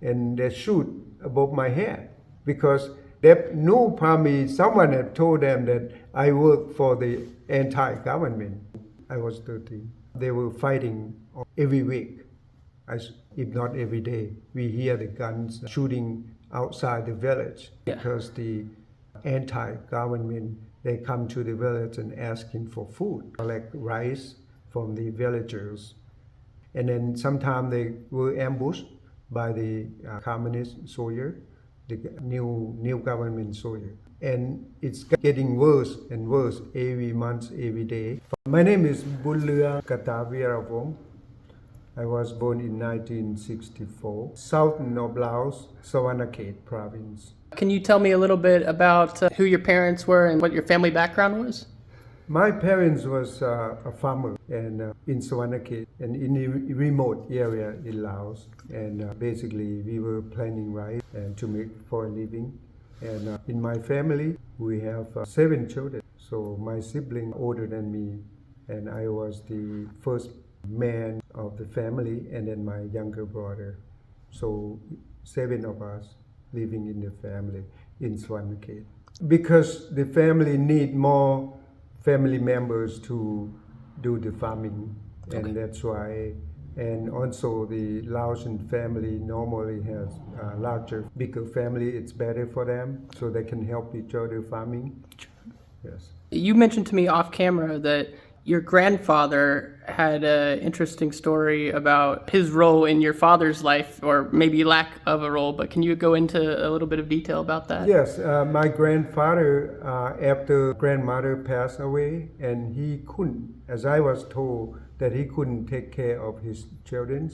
and they shoot above my head because they knew probably someone had told them that I work for the anti-government. I was 13. They were fighting every week, if not every day. We hear the guns shooting outside the village because the anti-government, they come to the village and asking for food, collect rice from the villagers. And then sometimes they were ambushed by the communist soldier, the new government soldier. And it's getting worse and worse every month, every day. My name is Bounleuang Kataviravong. I was born in 1964, southern of Laos, Savannakhet province. Can you tell me a little bit about who your parents were and what your family background was? My parents was a farmer and in Savannakhet and in a remote area in Laos. And basically we were planting rice and to make for a living. And in my family we have 7 children. So my sibling older than me, and I was the first man of the family, and then my younger brother. So 7 of us living in the family in Savannakhet. Because the family need more family members to do the farming, and that's why. And also the Laotian family normally has a larger, bigger family. It's better for them, so they can help each other farming. Yes. You mentioned to me off camera that your grandfather had an interesting story about his role in your father's life, or maybe lack of a role, but can you go into a little bit of detail about that? Yes, my grandfather, after grandmother passed away, and he couldn't, as I was told, that he couldn't take care of his children,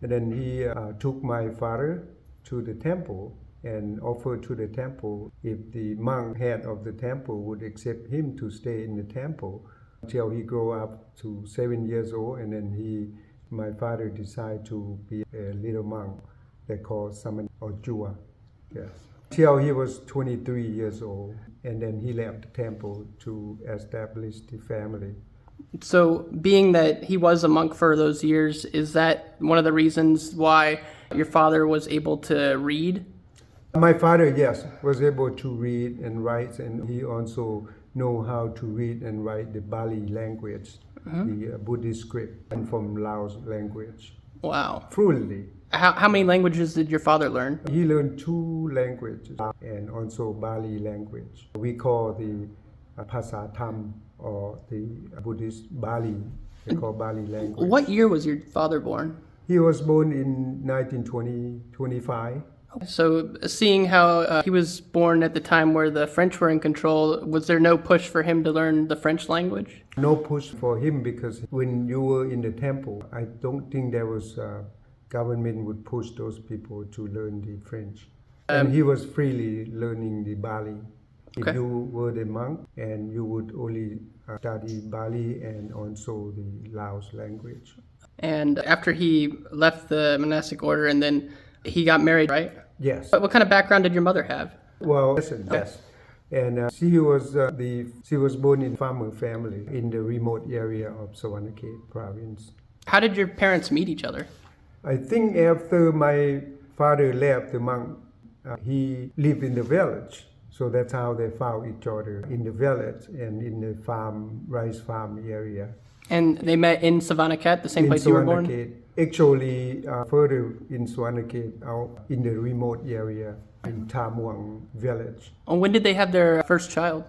and then he took my father to the temple and offered to the temple if the monk head of the temple would accept him to stay in the temple until he grew up to 7 years old, and then my father decided to be a little monk they call Saman or Jua. Yes. Till he was 23 years old, and then he left the temple to establish the family. So being that he was a monk for those years, is that one of the reasons why your father was able to read? My father, yes, was able to read and write, and he also know how to read and write the Bali language, the Buddhist script, and from Laos language. Wow. Fluently. How many languages did your father learn? He learned 2 languages and also Bali language. We call the Phasa Tham or the Buddhist Bali. They call Bali language. What year was your father born? He was born in 1925. So seeing how he was born at the time where the French were in control, was there no push for him to learn the French language? No push for him, because when you were in the temple, I don't think there was government would push those people to learn the French. And he was freely learning the Bali. If you were the monk, and you would only study Bali and also the Laos language. And after he left the monastic order, and then he got married, right? Yes. What kind of background did your mother have? Well, listen, yes. And she was born in a farmer family in the remote area of Savannakhet province. How did your parents meet each other? I think after my father left the monk, he lived in the village. So that's how they found each other, in the village and in the rice farm area. And they met in Savannakhet, the same place you were born? Actually, further in Savannakhet, out in the remote area in Tham Muang village. And when did they have their first child?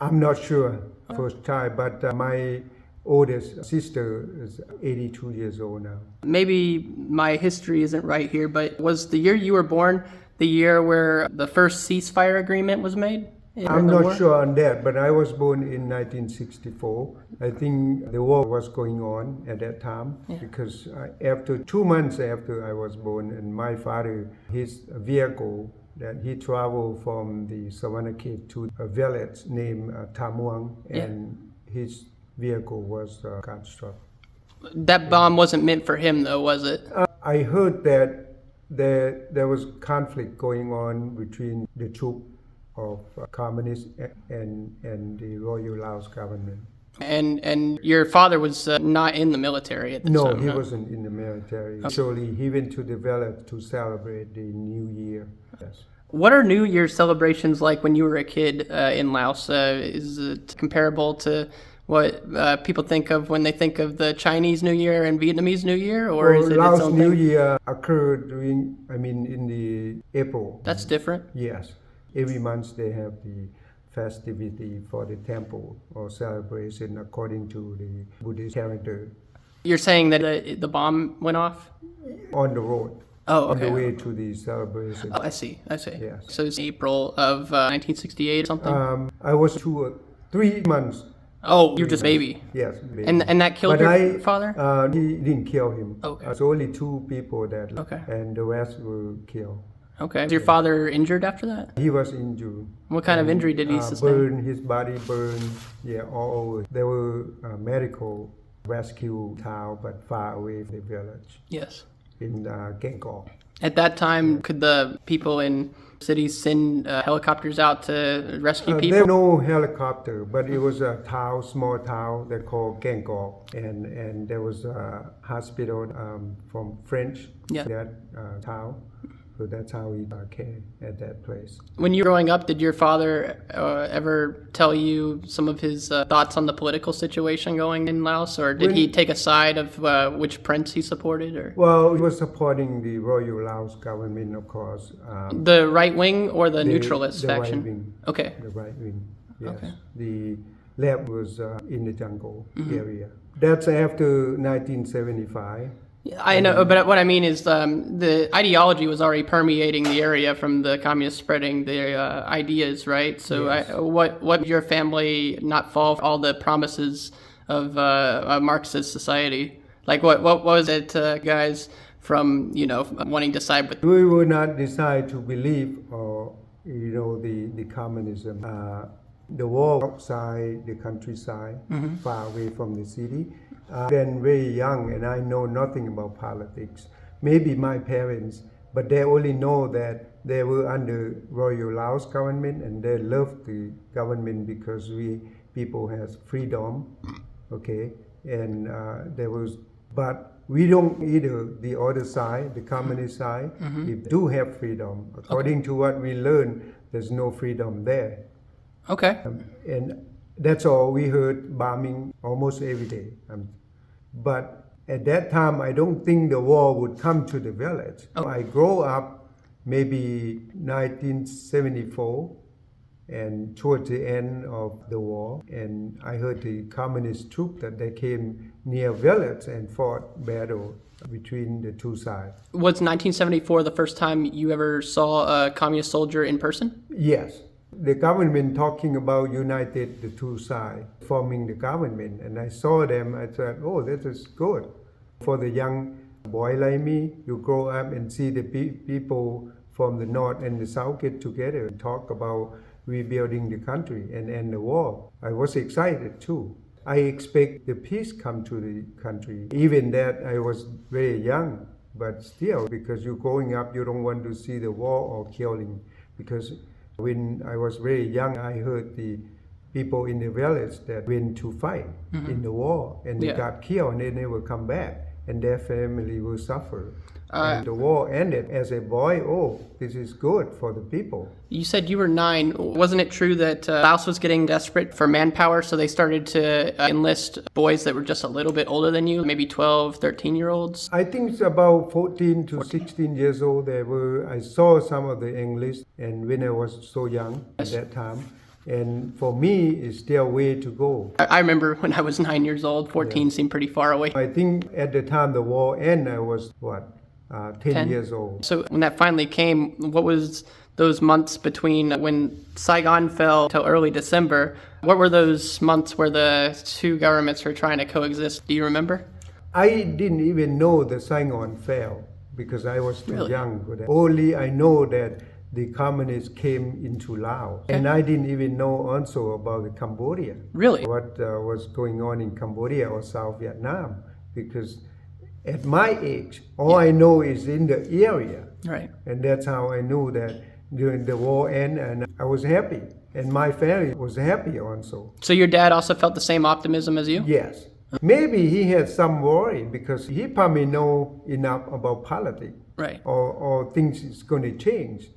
I'm not sure, first child, but my oldest sister is 82 years old now. Maybe my history isn't right here, but was the year you were born the year where the first ceasefire agreement was made? I'm not sure on that, but I was born in 1964. I think the war was going on at that time, because after 2 months after I was born, and my father, his vehicle that he traveled from the Savannakhet to a village named Tham Muang, and his vehicle was got struck. That bomb wasn't meant for him, though, was it? I heard that there was conflict going on between the troops of communists and the Royal Laos government. And your father was not in the military at the No, time? he wasn't in the military. Actually, he went to the village to celebrate the New Year. Yes. What are New Year's celebrations like when you were a kid in Laos? Is it comparable to what people think of when they think of the Chinese New Year and Vietnamese New Year, or is it Laos its own New thing? Year occurred in the April. That's different. Yes. Every month they have the festivity for the temple or celebration according to the Buddhist calendar. You're saying that the bomb went off? On the road. Oh, On the okay. way to the celebration. Oh, I see. Yes. So it's April of 1968 or something? I was 2 or 3 months. Oh, you're just a baby. Yes, baby. And that killed your father? He didn't kill him. Okay. It's only 2 people that, Okay. and the rest were killed. Okay. Was your father injured after that? He was injured. What kind of injury did he sustain? His body burned, all over. There were medical rescue town, but far away from the village Yes. in Gangkok. At that time, could the people in cities send helicopters out to rescue people? There was no helicopter, but it was a town, small town they called Gangkok, and there was a hospital from French that town. So that's how we came at that place. When you were growing up, did your father ever tell you some of his thoughts on the political situation going in Laos, or did he take a side of which prince he supported? Or Well, he was supporting the Royal Laos government, of course. the right wing or the neutralist the faction? Right wing. Okay. The right wing, yes. Okay. The left was in the jungle area. That's after 1975. I know, but what I mean is the ideology was already permeating the area from the communists spreading their ideas, right? So Yes. what did your family not fall for all the promises of a Marxist society? Like what was it, guys, from wanting to side with? We would not decide to believe or the communism. The war outside the countryside, far away from the city. Then very young, and I know nothing about politics. Maybe my parents, but they only know that they were under Royal Laos government, and they loved the government because we people has freedom, okay, and there was, but we don't either. The other side, the communist side, we do have freedom. According to what we learned, there's no freedom there. Okay. And that's all. We heard bombing almost every day. But at that time, I don't think the war would come to the village. I grew up maybe 1974 and towards the end of the war, and I heard the communist troops that they came near village and fought battle between the two sides. Was 1974 the first time you ever saw a communist soldier in person? Yes. The government talking about united the two sides, forming the government, and I saw them. I thought, oh, this is good. For the young boy like me, you grow up and see the people from the north and the south get together and talk about rebuilding the country and end the war. I was excited too. I expect the peace come to the country. Even that I was very young, but still, because you're growing up, you don't want to see the war or killing, because when I was very young, I heard the people in the village that went to fight in the war, and they got killed and they never come back, and their family will suffer. And the war ended. As a boy, oh, this is good for the people. You said you were 9. Wasn't it true that Laos was getting desperate for manpower, so they started to enlist boys that were just a little bit older than you, maybe 12, 13-year-olds? I think it's about 14 to 16 years old. I saw some of the English, and when I was so young at that time. And for me, it's still a way to go. I remember when I was 9 years old, 14 seemed pretty far away. I think at the time the war ended, I was, 10 years old. So when that finally came, what was those months between when Saigon fell till early December? What were those months where the two governments were trying to coexist? Do you remember? I didn't even know the Saigon fell because I was too Really? young for that. Only I know that the communists came into Laos. And I didn't even know also about the Cambodia. Really? What was going on in Cambodia or South Vietnam, because at my age, all I know is in the area. Right. And that's how I knew that during the war end, and I was happy. And my family was happy also. So your dad also felt the same optimism as you? Yes. Maybe he had some worry because he probably know enough about politics. Right. Or things is going to change.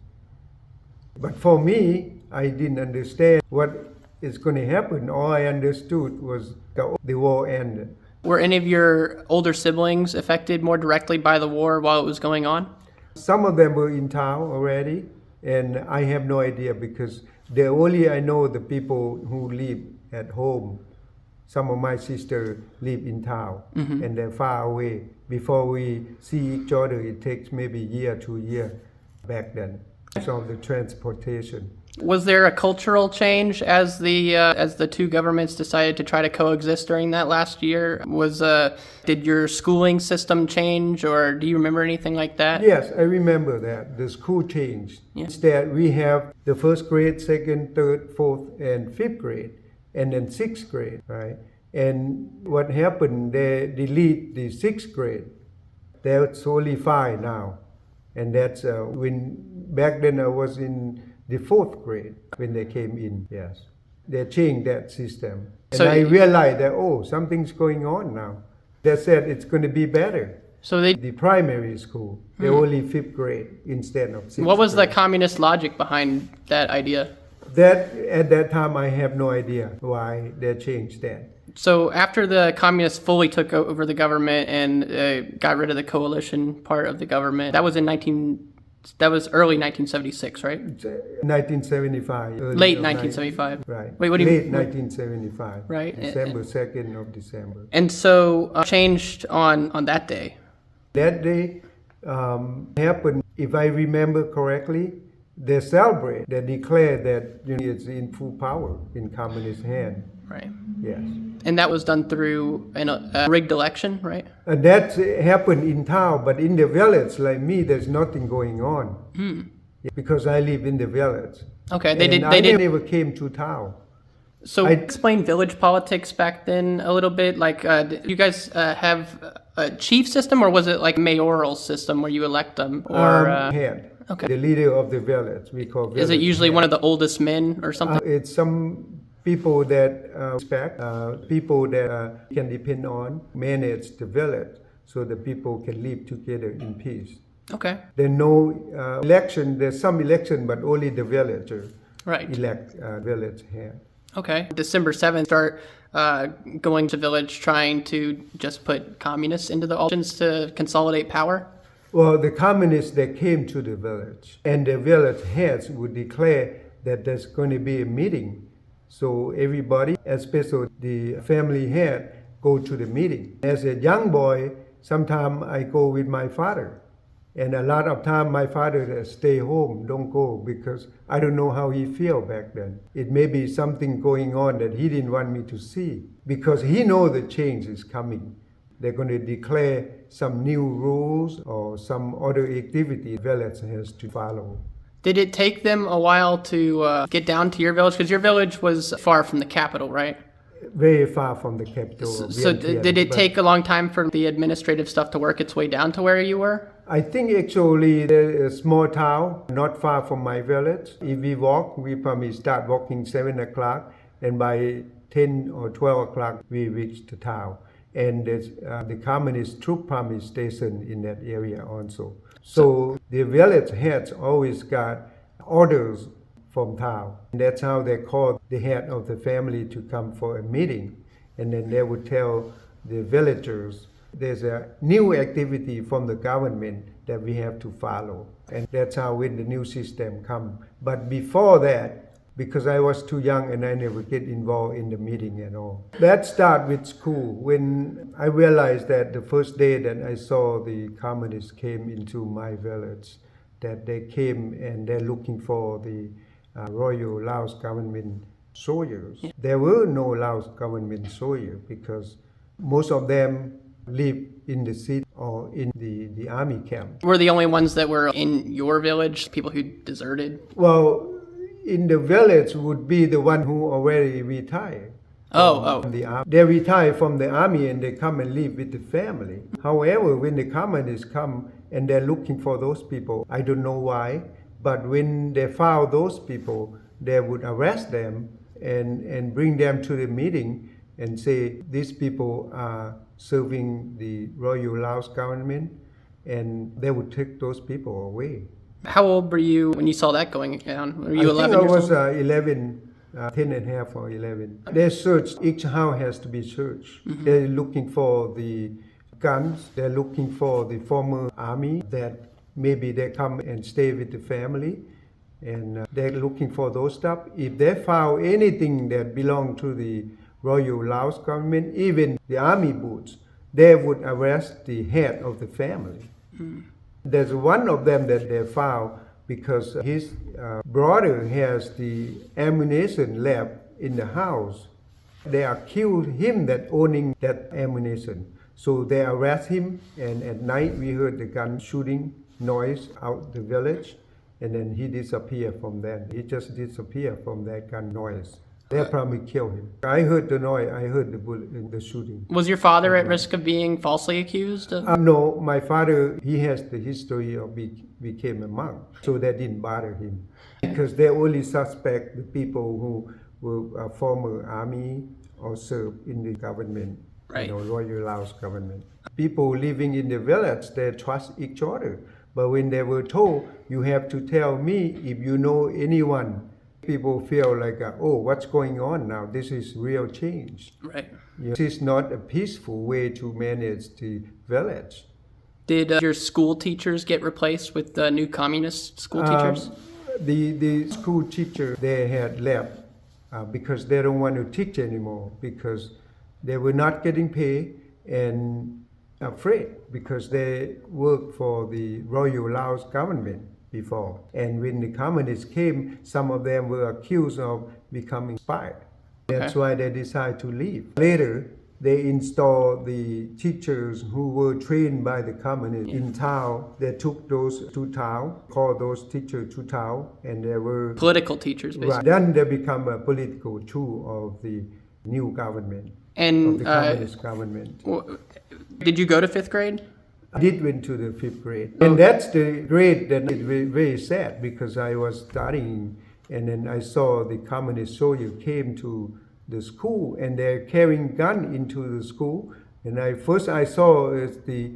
But for me, I didn't understand what is going to happen. All I understood was the war ended. Were any of your older siblings affected more directly by the war while it was going on? Some of them were in town already, and I have no idea because the only I know the people who live at home. Some of my sisters live in town, and they're far away. Before we see each other, it takes maybe a year, 2 years back then. So the transportation. Was there a cultural change as the two governments decided to try to coexist during that last year? Did your schooling system change, or do you remember anything like that? Yes, I remember that. The school changed. Yeah. Instead, we have the first grade, second, third, fourth, and fifth grade, and then sixth grade, right? And what happened, they delete the sixth grade. There's only 5 now. And that's when back then I was in the 4th grade when they came in, yes. They changed that system. And So I realized that, something's going on now. They said it's going to be better. So The primary school, they're only 5th grade instead of 6th what was the grade. communist logic behind that idea? That, at that time, I have no idea why they changed that. So after the communists fully took over the government and got rid of the coalition part of the government, that was early 1976, right? 1975. Late 1975. Right. Wait, what do you Late mean? 1975. Right. December 2nd of December. And so changed on that day. That day happened, if I remember correctly, they celebrate, they declare that it's in full power, in communist hand. Right. Yes. And that was done through a rigged election, right? And that happened in town, but in the village, like me, there's nothing going on. Because I live in the village. Okay, I never came to town. So explain village politics back then a little bit. Like, did you guys have a chief system, or was it like mayoral system where you elect them? Or Head. Okay. The leader of the village, we call village is it usually head. one of the oldest men or something? It's some people that respect, people that can depend on, manage the village so the people can live together in peace. Okay. There's no election, there's some election, but only the villager elect village head. Okay. December 7th, start going to village trying to just put communists into the elections to consolidate power? Well, the communists that came to the village and the village heads would declare that there's going to be a meeting. So everybody, especially the family head, go to the meeting. As a young boy, sometimes I go with my father. And a lot of time my father stay home, don't go, because I don't know how he feel back then. It may be something going on that he didn't want me to see, because he know the change is coming. They're going to declare some new rules or some other activity the village has to follow. Did it take them a while to get down to your village? Because your village was far from the capital, right? Very far from the capital. So did it take a long time for the administrative stuff to work its way down to where you were? I think actually there's a small town not far from my village. If we walk, we probably start walking 7 o'clock, and by 10 or 12 o'clock we reach the town. And there's the communist troop probably stationed in that area also. So the village heads always got orders from town. And that's how they called the head of the family to come for a meeting. And then they would tell the villagers, there's a new activity from the government that we have to follow. And that's how when the new system come. But before that, because I was too young and I never get involved in the meeting at all. That started with school. When I realized that the first day that I saw the communists came into my village, that they came and they're looking for the Royal Laos government soldiers. Yeah. There were no Laos government soldiers because most of them live in the city or in the army camp. Were the only ones that were in your village, people who deserted? Well, in the village would be the one who already retired. They retire from the army and they come and live with the family. However, when the communists come and they're looking for those people, I don't know why, But when they found those people, they would arrest them and bring them to the meeting and say, these people are serving the Royal Laos government, and they would take those people away. How old were you when you saw that going down? Were you I 11 think I years was old? 11, 10 and a half or 11. They searched, each house has to be searched. They're looking for the guns, they're looking for the former army that maybe they come and stay with the family, and they're looking for those stuff. If they found anything that belonged to the Royal Laos government, even the army boots, they would arrest the head of the family. There's one of them that they found because his brother has the ammunition lab in the house. They accused him that owning that ammunition. So they arrest him, and at night we heard the gun shooting noise out the village, and then he disappeared from that. He just disappeared from that gun noise. They probably killed him. I heard the noise, I heard the bullet, the shooting. Was your father at risk of being falsely accused? No, my father, he has the history of became a monk, so that didn't bother him. Because they only suspect the people who were former army or served in the government, Right. Royal Laos government. People living in the village, they trust each other. But when they were told, you have to tell me if you know anyone, people feel like, oh, what's going on now? This is real change. Right. This is not a peaceful way to manage the village. Did your school teachers get replaced with new communist school teachers? The school teacher, they had left because they don't want to teach anymore, because they were not getting paid and afraid because they worked for the Royal Laos government before. And when the communists came, some of them were accused of becoming spies. That's why they decided to leave. Later, they installed the teachers who were trained by the communists in town. They took those to town, called those teachers to town, and they were Political teachers, basically. right. Then they become a political tool of the new government, And of the communist government. did you go to 5th grade? I did went to the 5th grade. And that's the grade that is very, very sad, because I was studying, and then I saw the communist soldier came to the school, and they're carrying gun into the school. And first I saw is the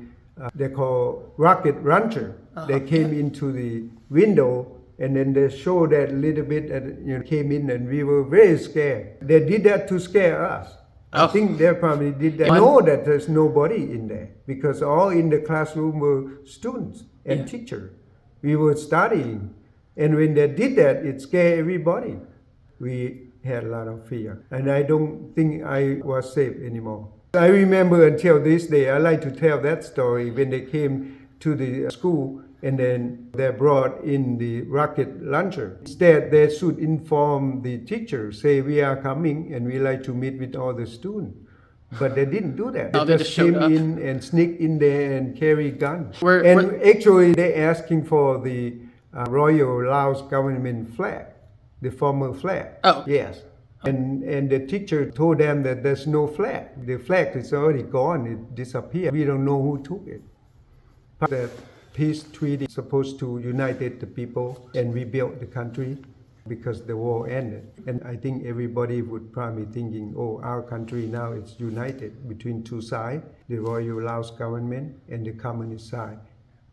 they call rocket launcher. They came into the window, and then they showed that little bit and came in, and we were very scared. They did that to scare us. I think they probably did that. I know that there's nobody in there, because all in the classroom were students and teachers. We were studying, and when they did that, it scared everybody. We had a lot of fear, and I don't think I was safe anymore. I remember until this day, I like to tell that story when they came to the school, and then they brought in the rocket launcher. Instead, they should inform the teacher, say, we are coming and we like to meet with all the students. But they didn't do that. They just came in and sneaked in there and carried guns. Actually, they're asking for the Royal Laos government flag, the former flag. Oh. Yes. And the teacher told them that there's no flag. The flag is already gone. It disappeared. We don't know who took it. The peace treaty is supposed to unite the people and rebuild the country, because the war ended. And I think everybody would probably thinking, oh, our country now is united between two sides, the Royal Laos government and the communist side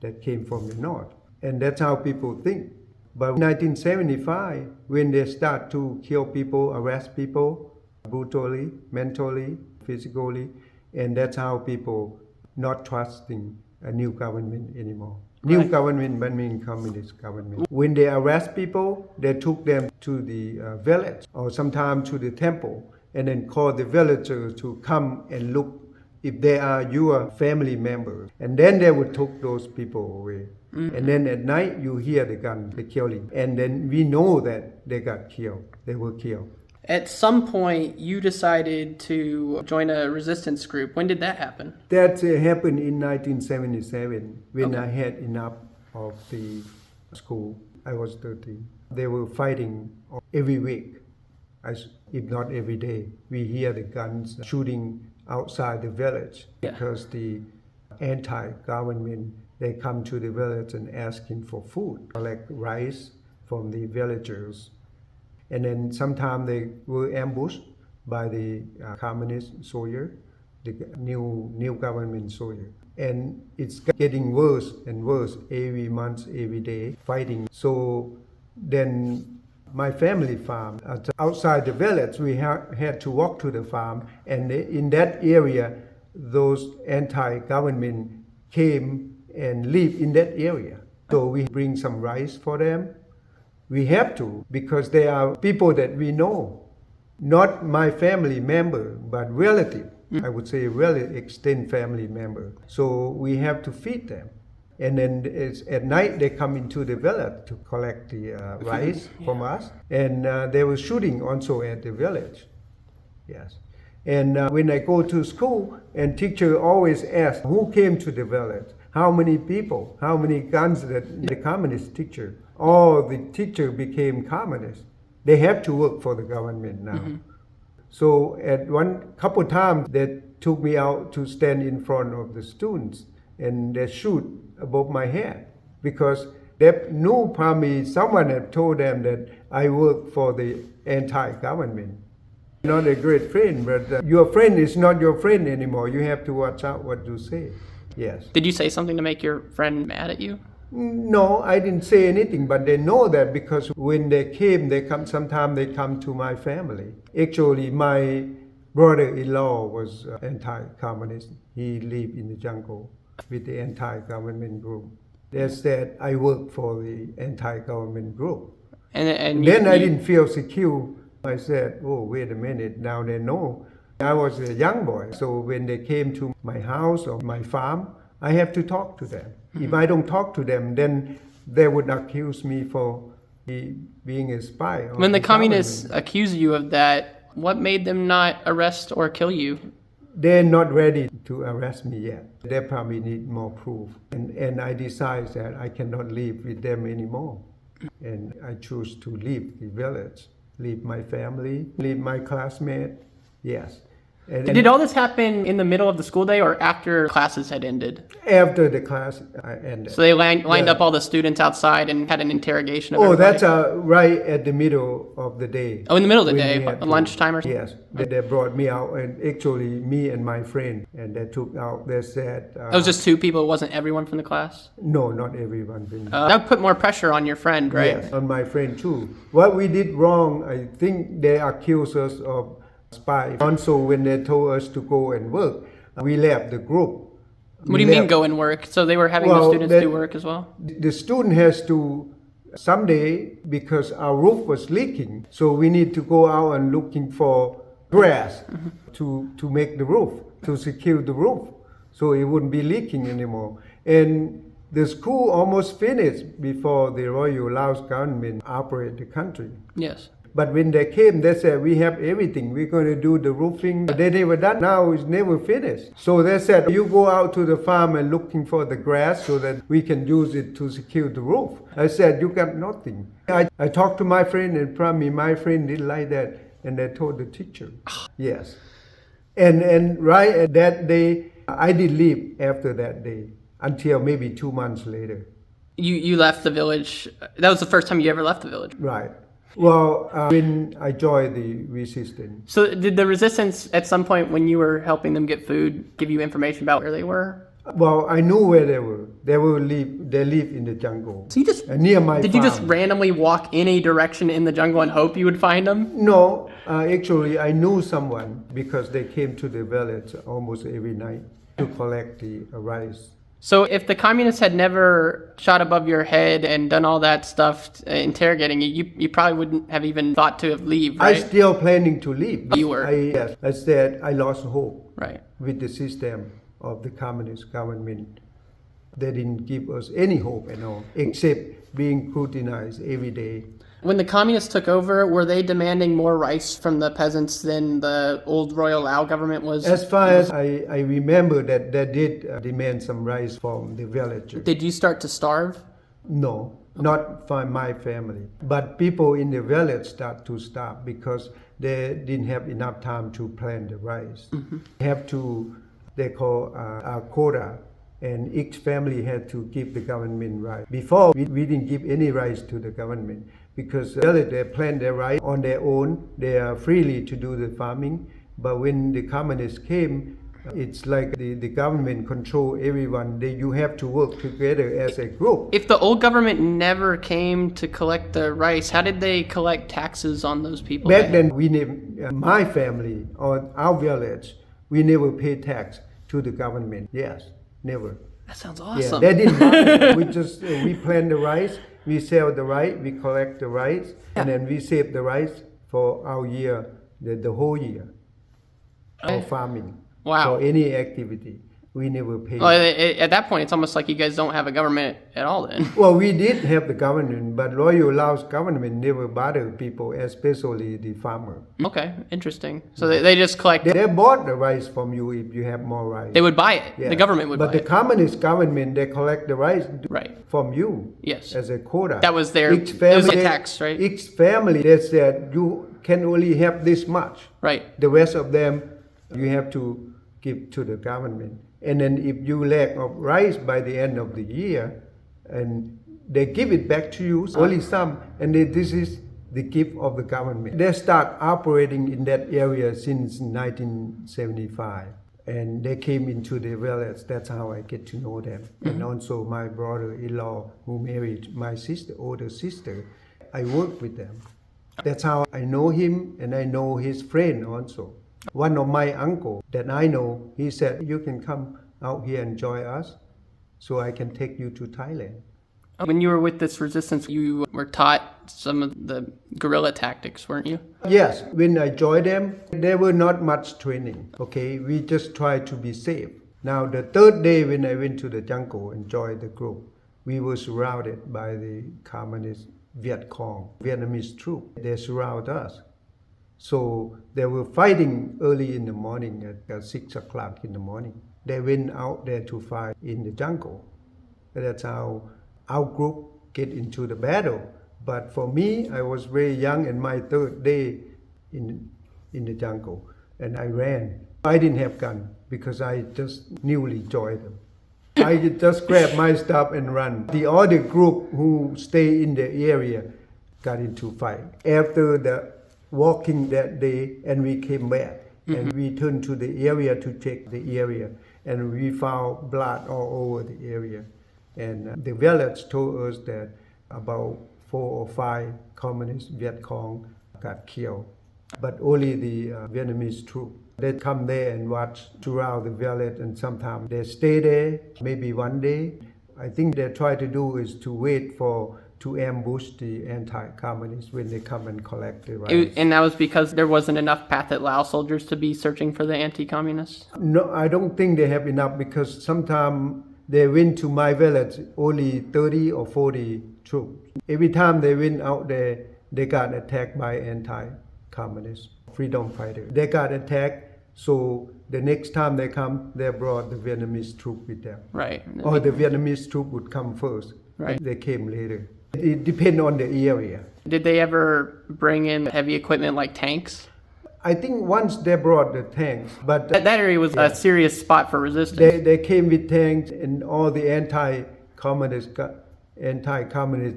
that came from the north. And that's how people think. But in 1975, when they start to kill people, arrest people brutally, mentally, physically, and that's how people not trusting a new government anymore. New government, but mean communist government. When they arrest people, they took them to the village or sometimes to the temple, and then call the villagers to come and look if they are your family members. And then they would take those people away. And then at night you hear the gun, the killing. And then we know that they got killed. They were killed. At some point, you decided to join a resistance group. When did that happen? That happened in 1977 when I had enough of the school. I was 13. They were fighting every week, if not every day. We hear the guns shooting outside the village because the anti-government They come to the village and asking for food, collect rice from the villagers. And then sometimes they were ambushed by the communist soldier, the new government soldier. And it's getting worse and worse every month, every day, fighting. So then my family farm, outside the village, we had to walk to the farm. And in that area, those anti-government came and live in that area. So we bring some rice for them. We have to, because they are people that we know, not my family member, but relative. I would say really extended family member. So we have to feed them. And then at night they come into the village to collect the rice from us. And they were shooting also at the village. Yes. And when I go to school, and teacher always asks, who came to the village? How many people? How many guns that the communist teacher? All the teacher became communists. They have to work for the government now. So at one couple times they took me out to stand in front of the students and they shoot above my head because they knew probably someone had told them that I work for the anti-government. Not a great friend, but your friend is not your friend anymore. You have to watch out what you say. Yes. Did you say something to make your friend mad at you? No, I didn't say anything, but they know that because when they came, sometimes they come to my family. Actually, my brother-in-law was anti-communist. He lived in the jungle with the anti-government group. They said I work for the anti-government group. And then I didn't feel secure. I said, oh, wait a minute, now they know. I was a young boy, so when they came to my house or my farm, I have to talk to them. If I don't talk to them, then they would accuse me for being a spy. When the communists accuse you of that, what made them not arrest or kill you? They're not ready to arrest me yet. They probably need more proof. And I decided that I cannot live with them anymore. And I choose to leave the village, leave my family, leave my classmate. Yes. And did all this happen in the middle of the school day or after classes had ended? After the class ended. So they lined up all the students outside and had an interrogation of everybody? That's right at the middle of the day. Oh, in the middle of the day, lunchtime or something? Yes. They brought me out, and actually me and my friend, and they took out, they said... it was just two people, it wasn't everyone from the class? No, not everyone. That would put more pressure on your friend, right? Yes, on my friend too. What we did wrong, I think they accused us of spy. Also, when they told us to go and work, we left the group. What do you mean go and work? So they were having the students do work as well? The student has to, someday, because our roof was leaking, so we need to go out and looking for grass to make the roof, to secure the roof, so it wouldn't be leaking anymore. And the school almost finished before the Royal Laos government operated the country. Yes. But when they came, they said, we have everything. We're going to do the roofing. They never done. Now it's never finished. So they said, you go out to the farm and looking for the grass so that we can use it to secure the roof. I said, you got nothing. I talked to my friend and probably my friend didn't like that. And they told the teacher. Yes. And right at that day, I did leave after that day until maybe 2 months later. You left the village. That was the first time you ever left the village? Right. Well, when I joined the resistance. So did the resistance at some point when you were helping them get food give you information about where they were? Well, I knew where they were. They live in the jungle. So you just near my did farm. You just randomly walk in a direction in the jungle and hope you would find them? No, actually I knew someone because they came to the village almost every night to collect the rice. So if the communists had never shot above your head and done all that stuff, interrogating you probably wouldn't have even thought to leave, right? I still planning to leave. You were? Yes. I said I lost hope right. with the system of the communist government. They didn't give us any hope at all, except being scrutinized every day. When the communists took over, were they demanding more rice from the peasants than the old Royal Lao government was? As far as I remember that they did demand some rice from the villagers. Did you start to starve? No, not for my family. But people in the village start to starve because they didn't have enough time to plant the rice. They have to, they call a quota, and each family had to give the government rice. Before, we didn't give any rice to the government because they plant their rice on their own. They are freely to do the farming. But when the communists came, it's like the government control everyone. You have to work together as a group. If the old government never came to collect the rice, how did they collect taxes on those people? Back then, my family or our village, we never paid tax to the government. Yes, never. That sounds awesome. Yeah, they didn't bother. We plant the rice, we sell the rice, we collect the rice, and then we save the rice for our year, the whole year, for farming. Wow. For any activity, we never paid. Well, at that point, it's almost like you guys don't have a government at all then. Well, we did have the government, but Royal Laos government never bothered people, especially the farmer. Okay, interesting. So they just collect. They bought the rice from you if you have more rice. They would buy it. Yeah. The government would buy it. But the communist government, they collect the rice from you. Yes. As a quota. That was their. Each family, it was a tax, right? Each family, they said you can only have this much. Right. The rest of them, you have to give to the government. And then if you lack of rice by the end of the year, and they give it back to you, only some, and this is the gift of the government. They start operating in that area since 1975, and they came into the village. That's how I get to know them. Mm-hmm. And also my brother-in-law who married my older sister, I work with them. That's how I know him, and I know his friend also. One of my uncle that I know, he said, you can come out here and join us so I can take you to Thailand. When you were with this resistance, you were taught some of the guerrilla tactics, weren't you? Yes. When I joined them, there were not much training. Okay, we just tried to be safe. Now, the third day when I went to the jungle and joined the group, we were surrounded by the communist Viet Cong, Vietnamese troops. They surrounded us. So they were fighting early in the morning at 6 o'clock in the morning. They went out there to fight in the jungle. That's how our group get into the battle. But for me, I was very young and my third day in the jungle, and I ran. I didn't have gun because I just newly joined them. I just grabbed my stuff and run. The other group who stay in the area got into fight. After the walking that day, and we came back, and we turned to the area to check the area, and we found blood all over the area. And the village told us that about 4 or 5 communist Viet Cong got killed, but only the Vietnamese troops. They come there and watch throughout the village, and sometimes they stay there, maybe one day. I think they try to do is to wait to ambush the anti-communists when they come and collect the rice. And that was because there wasn't enough Pathet Lao soldiers to be searching for the anti-communists? No, I don't think they have enough because sometimes they went to my village only 30 or 40 troops. Every time they went out there, they got attacked by anti-communist freedom fighters. They got attacked, so the next time they come, they brought the Vietnamese troop with them. Right. Or the Vietnamese troop would come first. Right. They came later. It depends on the area. Did they ever bring in heavy equipment like tanks? I think once they brought the tanks, but That area was a serious spot for resistance. they came with tanks, and all the anti-communists,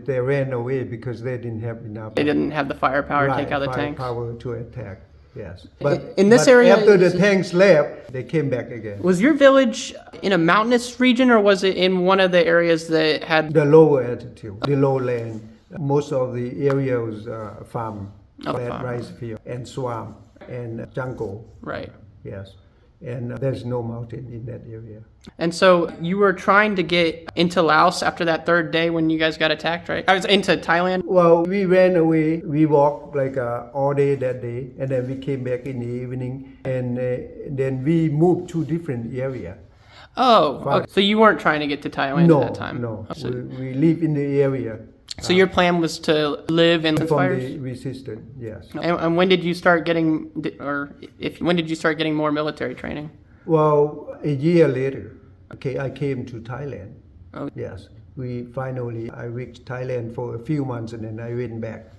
they ran away because they didn't have enough. They didn't have the firepower to take out the tanks? Firepower to attack, yes. But in this area, after the tanks left, they came back again. Was your village in a mountainous region, or was it in one of the areas that had... The lower altitude, the lowland. Most of the area was farm, rice field, and swamp, and jungle. Right. Yes. And there's no mountain in that area. And so you were trying to get into Laos after that third day when you guys got attacked, right? I was into Thailand. Well, we ran away. We walked like all day that day, and then we came back in the evening, and then we moved to different area. Oh, okay. So you weren't trying to get to Thailand at that time? No, we live in the area. So your plan was to live in the fires? From the resistance, yes. And when did you start getting, when did you start getting more military training? Well, a year later, I came to Thailand. Oh. Yes, I reached Thailand for a few months, and then I went back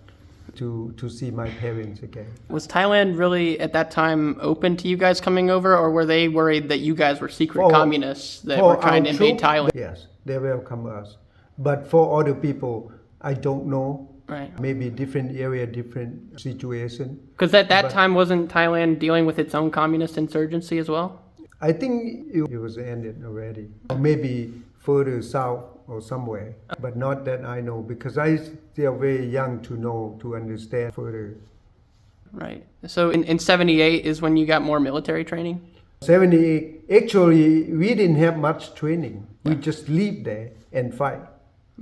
to see my parents again. Was Thailand really at that time open to you guys coming over, or were they worried that you guys were secret communists that were trying to invade Thailand? Yes, they welcome us. But for other people, I don't know. Right. Maybe different area, different situation. Because at that time, wasn't Thailand dealing with its own communist insurgency as well? I think it was ended already. Or maybe further south or somewhere. But not that I know, because I still very young to know, to understand further. Right. So in 78 is when you got more military training? 78, actually, we didn't have much training. We just live there and fight.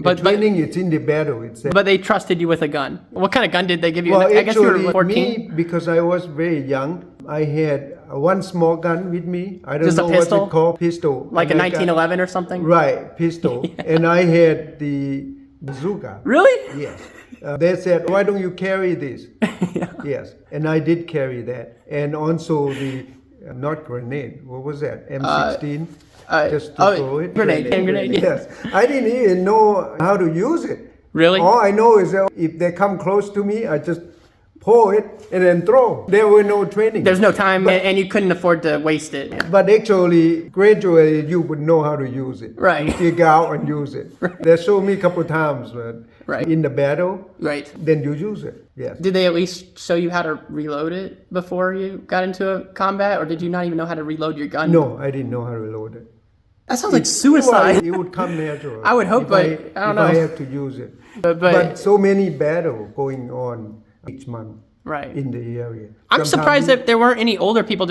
But training, it's in the battle itself. But they trusted you with a gun. What kind of gun did they give you? Well, I guess you actually, were 14? me, because I was very young, I had one small gun with me. I don't Just a know pistol? what it's called, pistol. Like a 1911 or something? Right, pistol. And I had the bazooka. Really? Yes. They said, why don't you carry this? Yes. And I did carry that. And also the, not grenade, what was that? M16? Just to throw it. Grenade. Yes. I didn't even know how to use it. Really? All I know is that if they come close to me, I just pull it and then throw. There were no training. There's no time, and you couldn't afford to waste it. But actually, gradually, you would know how to use it. Right. You figure out and use it. They showed me a couple of times, but in the battle, then you use it. Yes. Did they at least show you how to reload it before you got into a combat, or did you not even know how to reload your gun? No, I didn't know how to reload it. That sounds like suicide. It would come natural. I would hope, but I don't know. If I have to use it. But so many battles going on each month in the area. I'm surprised that there weren't any older people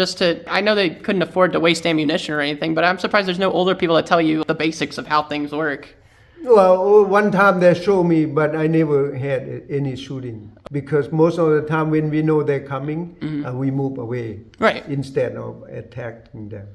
I know they couldn't afford to waste ammunition or anything, but I'm surprised there's no older people that tell you the basics of how things work. Well, one time they showed me, but I never had any shooting. Because most of the time when we know they're coming, we move away. Instead of attacking them.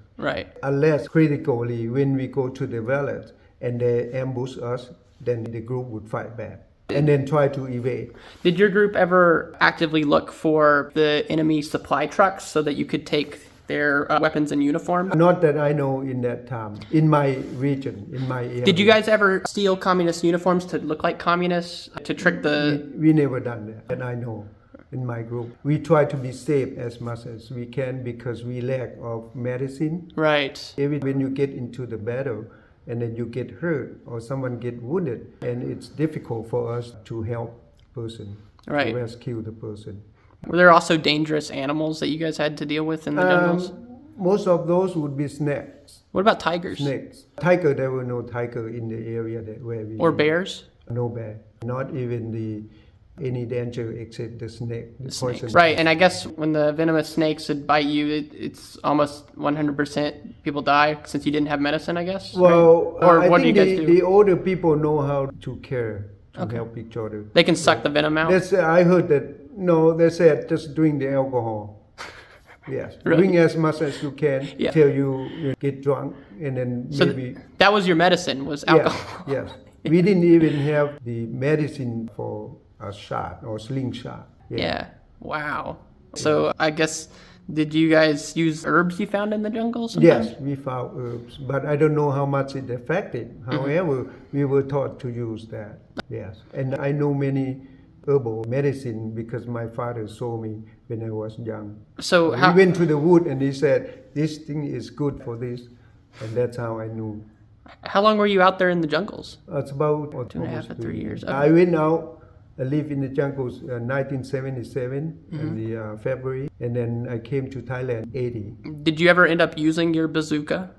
Unless critically, when we go to the village and they ambush us, then the group would fight back and then try to evade. Did your group ever actively look for the enemy supply trucks so that you could take their weapons and uniform? Not that I know in that time, in my region, in my area. Did you guys ever steal communist uniforms to look like communists, to trick the... We never done that, and I know. In my group, we try to be safe as much as we can because we lack of medicine. When you get into the battle and then you get hurt or someone get wounded, and it's difficult for us to help person, to rescue the person. Were there also dangerous animals that you guys had to deal with in the jungles? Most of those would be snakes. What about tigers? Snakes. Tiger, there were no tiger in the area where we... Or bears? No bear. Not even any danger except the snake. The poison. Right, and I guess when the venomous snakes would bite you, it's almost 100% people die since you didn't have medicine, I guess? Well, or I what think do you guys do? The older people know how to care, to help each other. They can suck the venom out? I heard that, no, they said just drink the alcohol. Yes, drink as much as you can till you get drunk and then maybe... that was your medicine, was alcohol? Yes. We didn't even have the medicine for a shot or slingshot. Wow. So I guess, did you guys use herbs you found in the jungle sometimes? Yes, we found herbs, but I don't know how much it affected. However, we were taught to use that. Yes, and I know many herbal medicine because my father saw me when I was young. So we went to the wood and he said, this thing is good for this, and that's how I knew. How long were you out there in the jungles? It's about 2.5 to 3 years. Okay. I went out. I lived in the jungles 1977 in the February, and then I came to Thailand 80. Did you ever end up using your bazooka?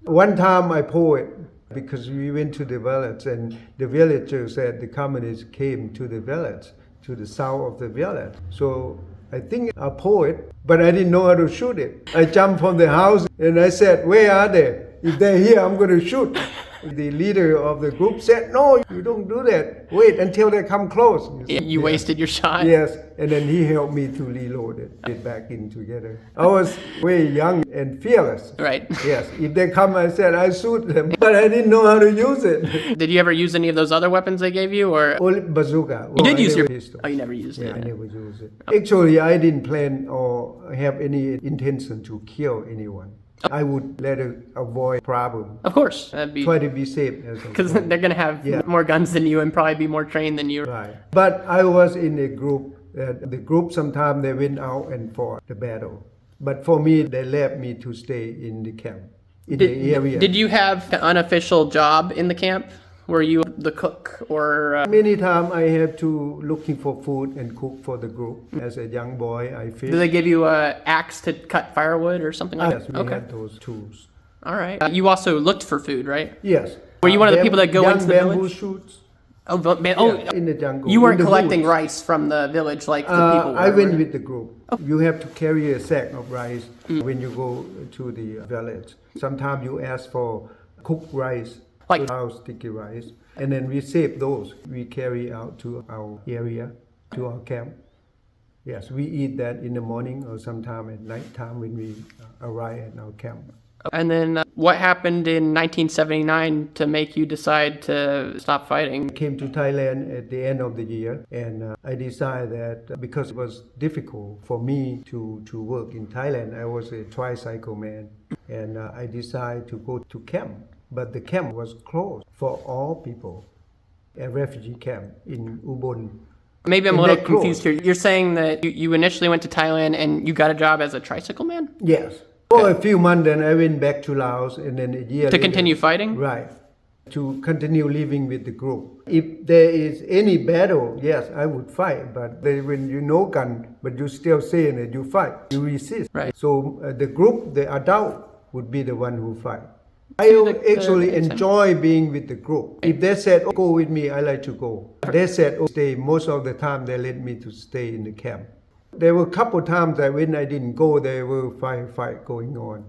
One time I pulled it because we went to the village, and the villagers said the communists came to the village, to the south of the village. So I think I pulled it, but I didn't know how to shoot it. I jumped from the house and I said, where are they? If they're here, I'm going to shoot. The leader of the group said, no, you don't do that. Wait until they come close. You wasted your shot? Yes, and then he helped me to reload it, get back in together. I was very young and fearless. Yes, if they come, I said, I shoot them, but I didn't know how to use it. Did you ever use any of those other weapons they gave you? Or only bazooka. You did use your pistol? Oh, you never used it? Yeah, I never used it. Actually, I didn't plan or have any intention to kill anyone. I would rather avoid problem. Of course, that'd be Try to be safe as I because can. they're gonna have more guns than you and probably be more trained than you. Right. But I was in a group. The group sometimes they went out and fought the battle. But for me, they left me to stay in the camp, in the area. Did you have an unofficial job in the camp? Were you the cook or? Many times I have to looking for food and cook for the group. As a young boy, I fished. Did they give you an axe to cut firewood or something like Yes, that? we had those tools. All right. You also looked for food, right? Yes. Were you one of the people that go into the bamboo village? shoots. In the jungle. You weren't in the collecting woods. rice from the village like the people were. I went right? with the group. You have to carry a sack of rice when you go to the village. Sometimes you ask for cooked rice, Like our sticky rice, and then we save those. We carry out to our area, to our camp. Yes, we eat that in the morning or sometime at night time when we arrive at our camp. And then what happened in 1979 to make you decide to stop fighting? I came to Thailand at the end of the year, and I decided that because it was difficult for me to work in Thailand, I was a tricycle man, and I decided to go to camp. But the camp was closed for all people, a refugee camp in Ubon. Maybe I'm And a little they're confused closed. here. You're saying that you initially went to Thailand and you got a job as a tricycle man? Yes. For a few months, then I went back to Laos, and then a year To later, continue fighting? Right. To continue living with the group. If there is any battle, yes, I would fight. But when you know gun, but you still saying that you fight, you resist. Right. So the group, the adult, would be the one who fight. I actually makes sense. enjoy being with the group. If they said, oh, go with me, I like to go. They said, oh, stay. Most of the time, they let me to stay in the camp. There were a couple times that when I didn't go, there were fight going on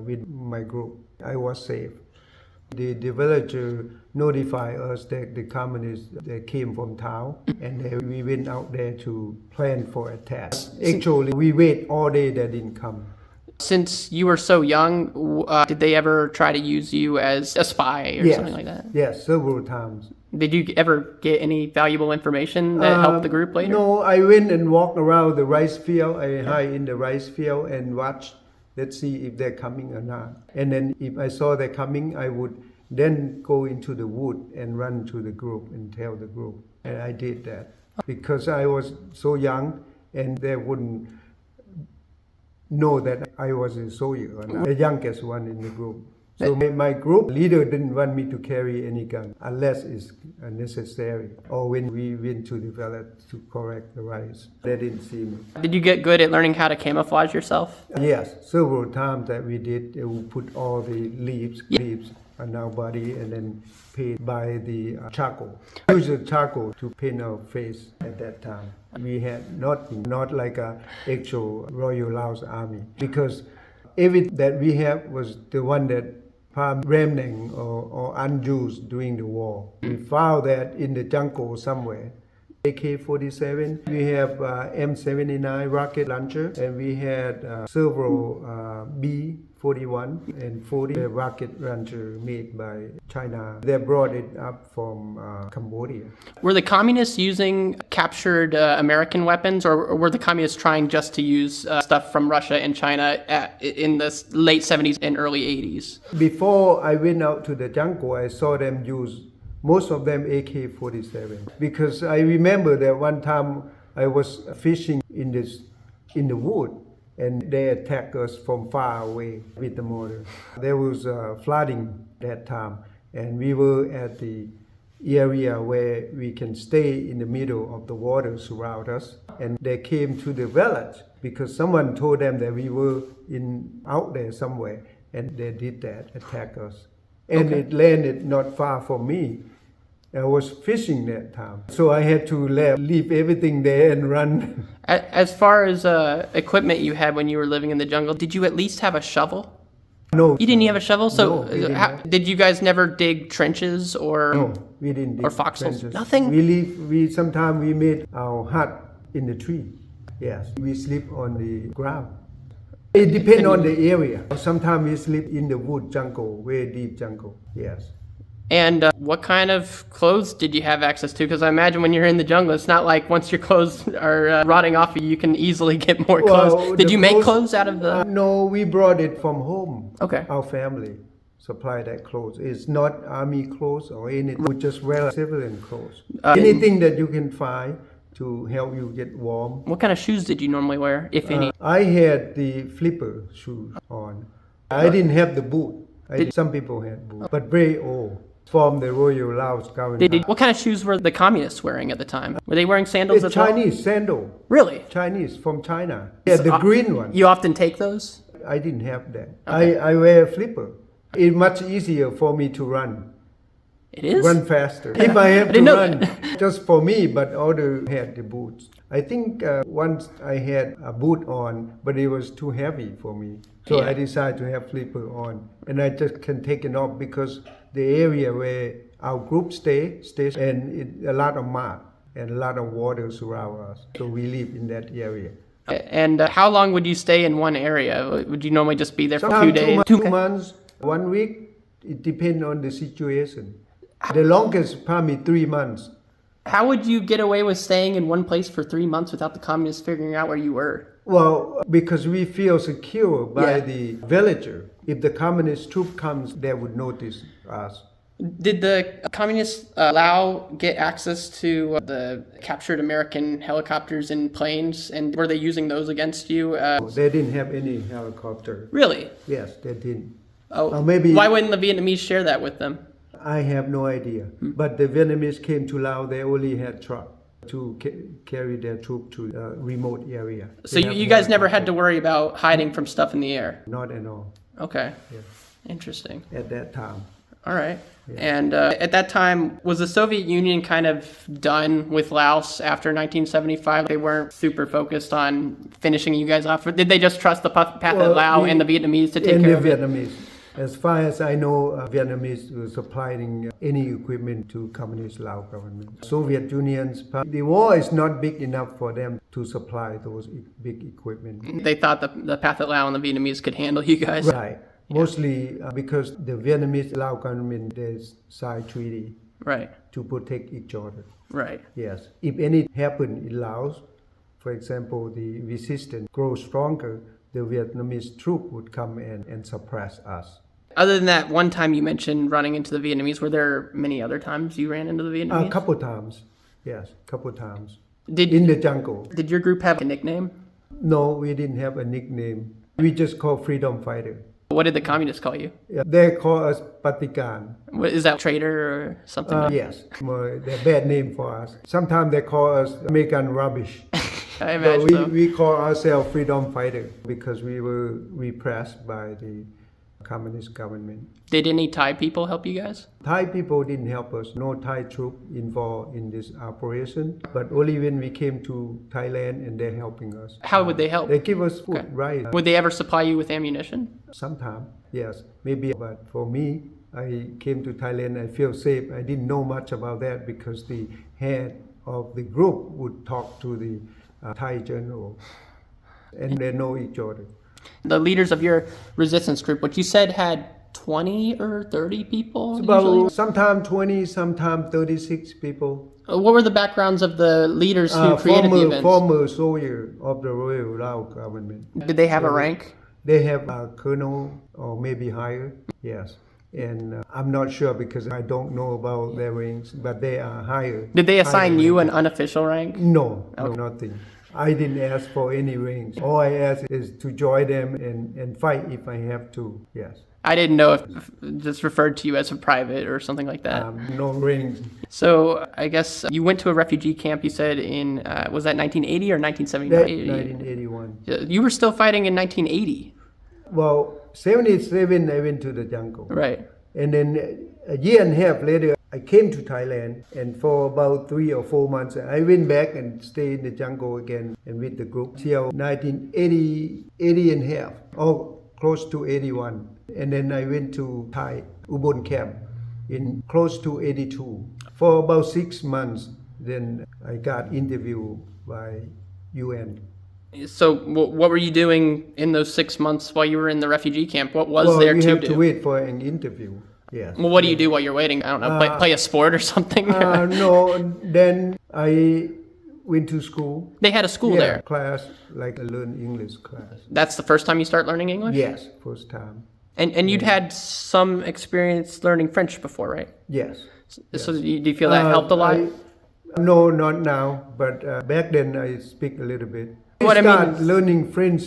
with my group. I was safe. The villager notified us that the communists they came from town, and we went out there to plan for attack. Actually, we wait all day, they didn't come. Since you were so young, did they ever try to use you as a spy or something like that? Yes, several times. Did you ever get any valuable information that helped the group later? No, I went and walked around the rice field. I hide in the rice field and watch. Let's see if they're coming or not. And then if I saw they're coming, I would then go into the wood and run to the group and tell the group. And I did that because I was so young and they wouldn't know that I was a soldier or not, the youngest one in the group. So my group leader didn't want me to carry any gun unless it's necessary or when we went to the village to correct the rice. They didn't see me. Did you get good at learning how to camouflage yourself? Yes, several times that we did. We put all the leaves on our body and then paint by the charcoal. Use the charcoal to paint our face at that time. We had not like a actual Royal Laos Army because everything that we have was the one that remnant or unused during the war. We found that in the jungle somewhere. AK-47, we have M79 rocket launcher, and we had several B-41 and 40 rocket launcher made by China. They brought it up from Cambodia. Were the communists using captured American weapons, or were the communists trying just to use stuff from Russia and China in the late 70s and early 80s? Before I went out to the jungle, I saw them use most of them AK-47 because I remember that one time I was fishing in the wood and they attacked us from far away with the mortar. There was flooding that time and we were at the area where we can stay in the middle of the water surround us, and they came to the village because someone told them that we were out there somewhere, and they did that, attack us. And it landed not far from me. I was fishing that time, so I had to leave everything there and run. As far as equipment you had when you were living in the jungle, did you at least have a shovel? No. You didn't have a shovel? So No, we didn't have. did you guys never dig trenches or? No, we didn't dig or foxholes? trenches. Nothing? We sometimes we made our hut in the tree. Yes, we sleep on the ground. It depends on the area. Sometimes we sleep in the wood jungle, very deep jungle. Yes. And what kind of clothes did you have access to? Because I imagine when you're in the jungle, it's not like once your clothes are rotting off, you can easily get more clothes. Well, Did the you make clothes out of the... No, we brought it from home. Okay. Our family supplied that clothes. It's not army clothes or anything. We just wear civilian clothes. Anything that you can find to help you get warm. What kind of shoes did you normally wear, if any? I had the flipper shoes on. I didn't have the boot. Some people had boots, but very old. From the Royal Laos government. What kind of shoes were the communists wearing at the time? Were they wearing sandals as well? Chinese sandal. Really? Chinese from China. Yeah, the green one. You often take those? I didn't have that. Okay. I wear a flipper. It's much easier for me to run. It is? Run faster. If I have to run, just for me, but others had the boots. I think once I had a boot on, but it was too heavy for me. So I decided to have flipper on. And I just can take it off because the area where our group stays and a lot of mud and a lot of water surround us. So we live in that area. And how long would you stay in one area? Would you normally just be there for a few Sometimes days? 2 months, 1 week. It depends on the situation. The longest probably 3 months. How would you get away with staying in one place for 3 months without the communists figuring out where you were? Well, because we feel secure by the villager. If the communist troop comes, they would notice us. Did the communists allow get access to the captured American helicopters and planes, and were they using those against you? They didn't have any helicopter. Really? Yes, they didn't. Oh, maybe why wouldn't the Vietnamese share that with them? I have no idea. But the Vietnamese came to Laos, they only had truck to carry their troop to a remote area. So you guys never had to worry about hiding from stuff in the air? Not at all. Okay. Yeah. Interesting. At that time. All right. Yeah. And at that time, was the Soviet Union kind of done with Laos after 1975? They weren't super focused on finishing you guys off? Or did they just trust the path at Laos and the Vietnamese to take care of it? Vietnamese. As far as I know, Vietnamese were supplying any equipment to Communist Laos government. Soviet Union's, the war is not big enough for them to supply those big equipment. They thought the path at Laos and the Vietnamese could handle you guys? Right. Yeah. Mostly because the Vietnamese Lao government, they signed treaty to protect each other. Right. Yes. If anything happened in Laos, for example, the resistance grows stronger, the Vietnamese troop would come in and suppress us. Other than that one time you mentioned running into the Vietnamese, were there many other times you ran into the Vietnamese? A couple times. Yes, a couple times. In the jungle. Did your group have a nickname? No, we didn't have a nickname. We just called freedom fighter. What did the communists call you? Yeah, they call us Patikan. Is that traitor or something? Yes, they're bad name for us. Sometimes they call us American rubbish. I imagine so. We call ourselves freedom fighter because we were repressed by the communist government. Did any Thai people help you guys? Thai people didn't help us. No Thai troop involved in this operation. But only when we came to Thailand and they're helping us. How would they help? They give us food, rice. Would they ever supply you with ammunition? Sometimes, yes, maybe. But for me, I came to Thailand, I feel safe. I didn't know much about that because the head of the group would talk to the Thai general and they know each other. The leaders of your resistance group, what you said had 20 or 30 people? About sometimes 20, sometimes 36 people. What were the backgrounds of the leaders who created the events? Former soldier of the Royal Lao government. Did they have a rank? They have a colonel or maybe higher, yes. And I'm not sure because I don't know about their ranks, but they are higher. Did they assign you an unofficial rank? No, no, nothing. I didn't ask for any ranks. All I asked is to join them and fight if I have to, yes. I didn't know if just referred to you as a private or something like that. No ranks. So I guess you went to a refugee camp, you said in, was that 1980 or 1979? 1981. You were still fighting in 1980? Well, 77 I went to the jungle. Right. And then a year and a half later, I came to Thailand, and for about 3 or 4 months, I went back and stayed in the jungle again and with the group till 1980 and a half, or close to 81. And then I went to Thai Ubon camp in close to 82. For about 6 months, then I got interviewed by UN. So what were you doing in those 6 months while you were in the refugee camp? What was there to do? You have to wait for an interview. Yes. Well, what do you do while you're waiting? I don't know, play a sport or something? No, then I went to school. They had a school Yeah, there. class, like a learn English class. That's the first time you start learning English? Yes, first time. And you'd had some experience learning French before, right? Yes. So do you feel that helped a lot? No, not now, but back then I speak a little bit. What I I mean started is- learning French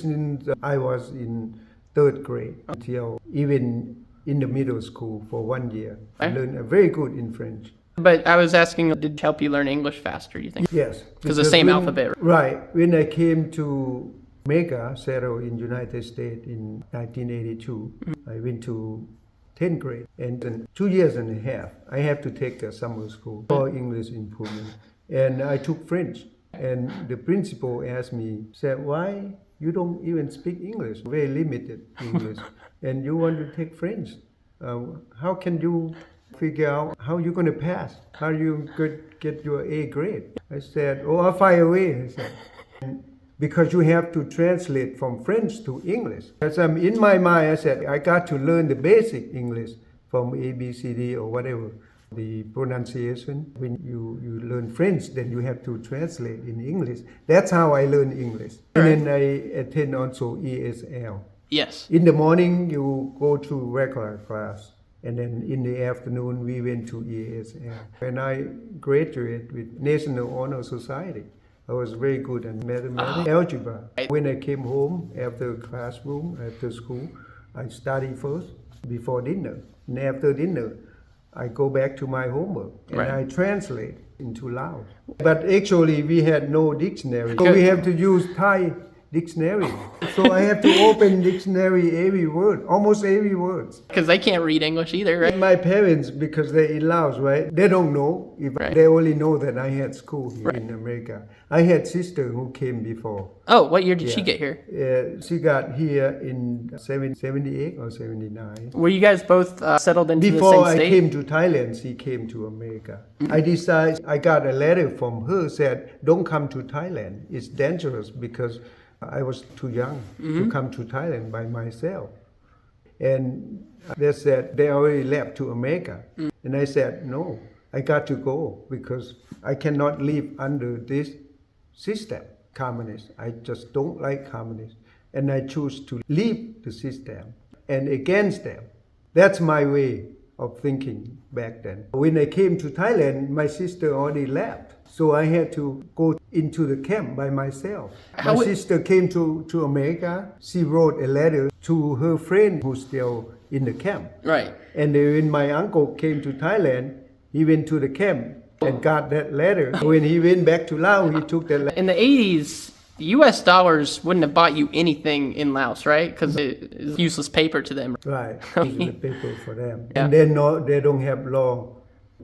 I was in 3rd grade until even in the middle school for 1 year. I Okay. learned very good in French. But I was asking, did it help you learn English faster, do you think? Yes. Because the same alphabet. Right. When I came to America, settled in United States in 1982, I went to 10th grade. And in 2 years and a half, I have to take a summer school for English improvement. And I took French. And the principal asked me, said, why you don't even speak English? Very limited English. And you want to take French? How can you figure out how you're going to pass? How you could get your A grade? I said, oh, I'll find a way. I said, because you have to translate from French to English. As I'm in my mind, I said, I got to learn the basic English from A, B, C, D, or whatever. The pronunciation. When you learn French, then you have to translate in English. That's how I learn English. And then I attend also ESL. Yes. In the morning, you go to regular class. And then in the afternoon, we went to ESL. And I graduated with National Honor Society. I was very good at mathematics, algebra. When I came home after classroom, after school, I study first before dinner. And after dinner, I go back to my homework and I translate into Laos. But actually, we had no dictionary. So we have to use Thai dictionary. So I have to open dictionary every word, almost every word. Because they can't read English either, right? And my parents, because they're in Laos, right? They don't know. They only know that I had school here in America. I had sister who came before. Oh, what year did she get here? She got here in 78 or 79. Were you guys both settled into Before the same I state? came to Thailand, she came to America. I decided, I got a letter from her said, don't come to Thailand. It's dangerous because I was too young to come to Thailand by myself. And they said they already left to America. And I said, no, I got to go because I cannot live under this system, communist. I just don't like communists. And I choose to leave the system and against them. That's my way of thinking back then. When I came to Thailand, my sister already left. So I had to go into the camp by myself. My sister came to America. She wrote a letter to her friend who's still in the camp. Right. And when my uncle came to Thailand, he went to the camp and got that letter. When he went back to Laos, he took that letter. In the 80s, US dollars wouldn't have bought you anything in Laos, right? Because it's useless paper to them. Right, it's the paper for them. Yeah. And they don't have law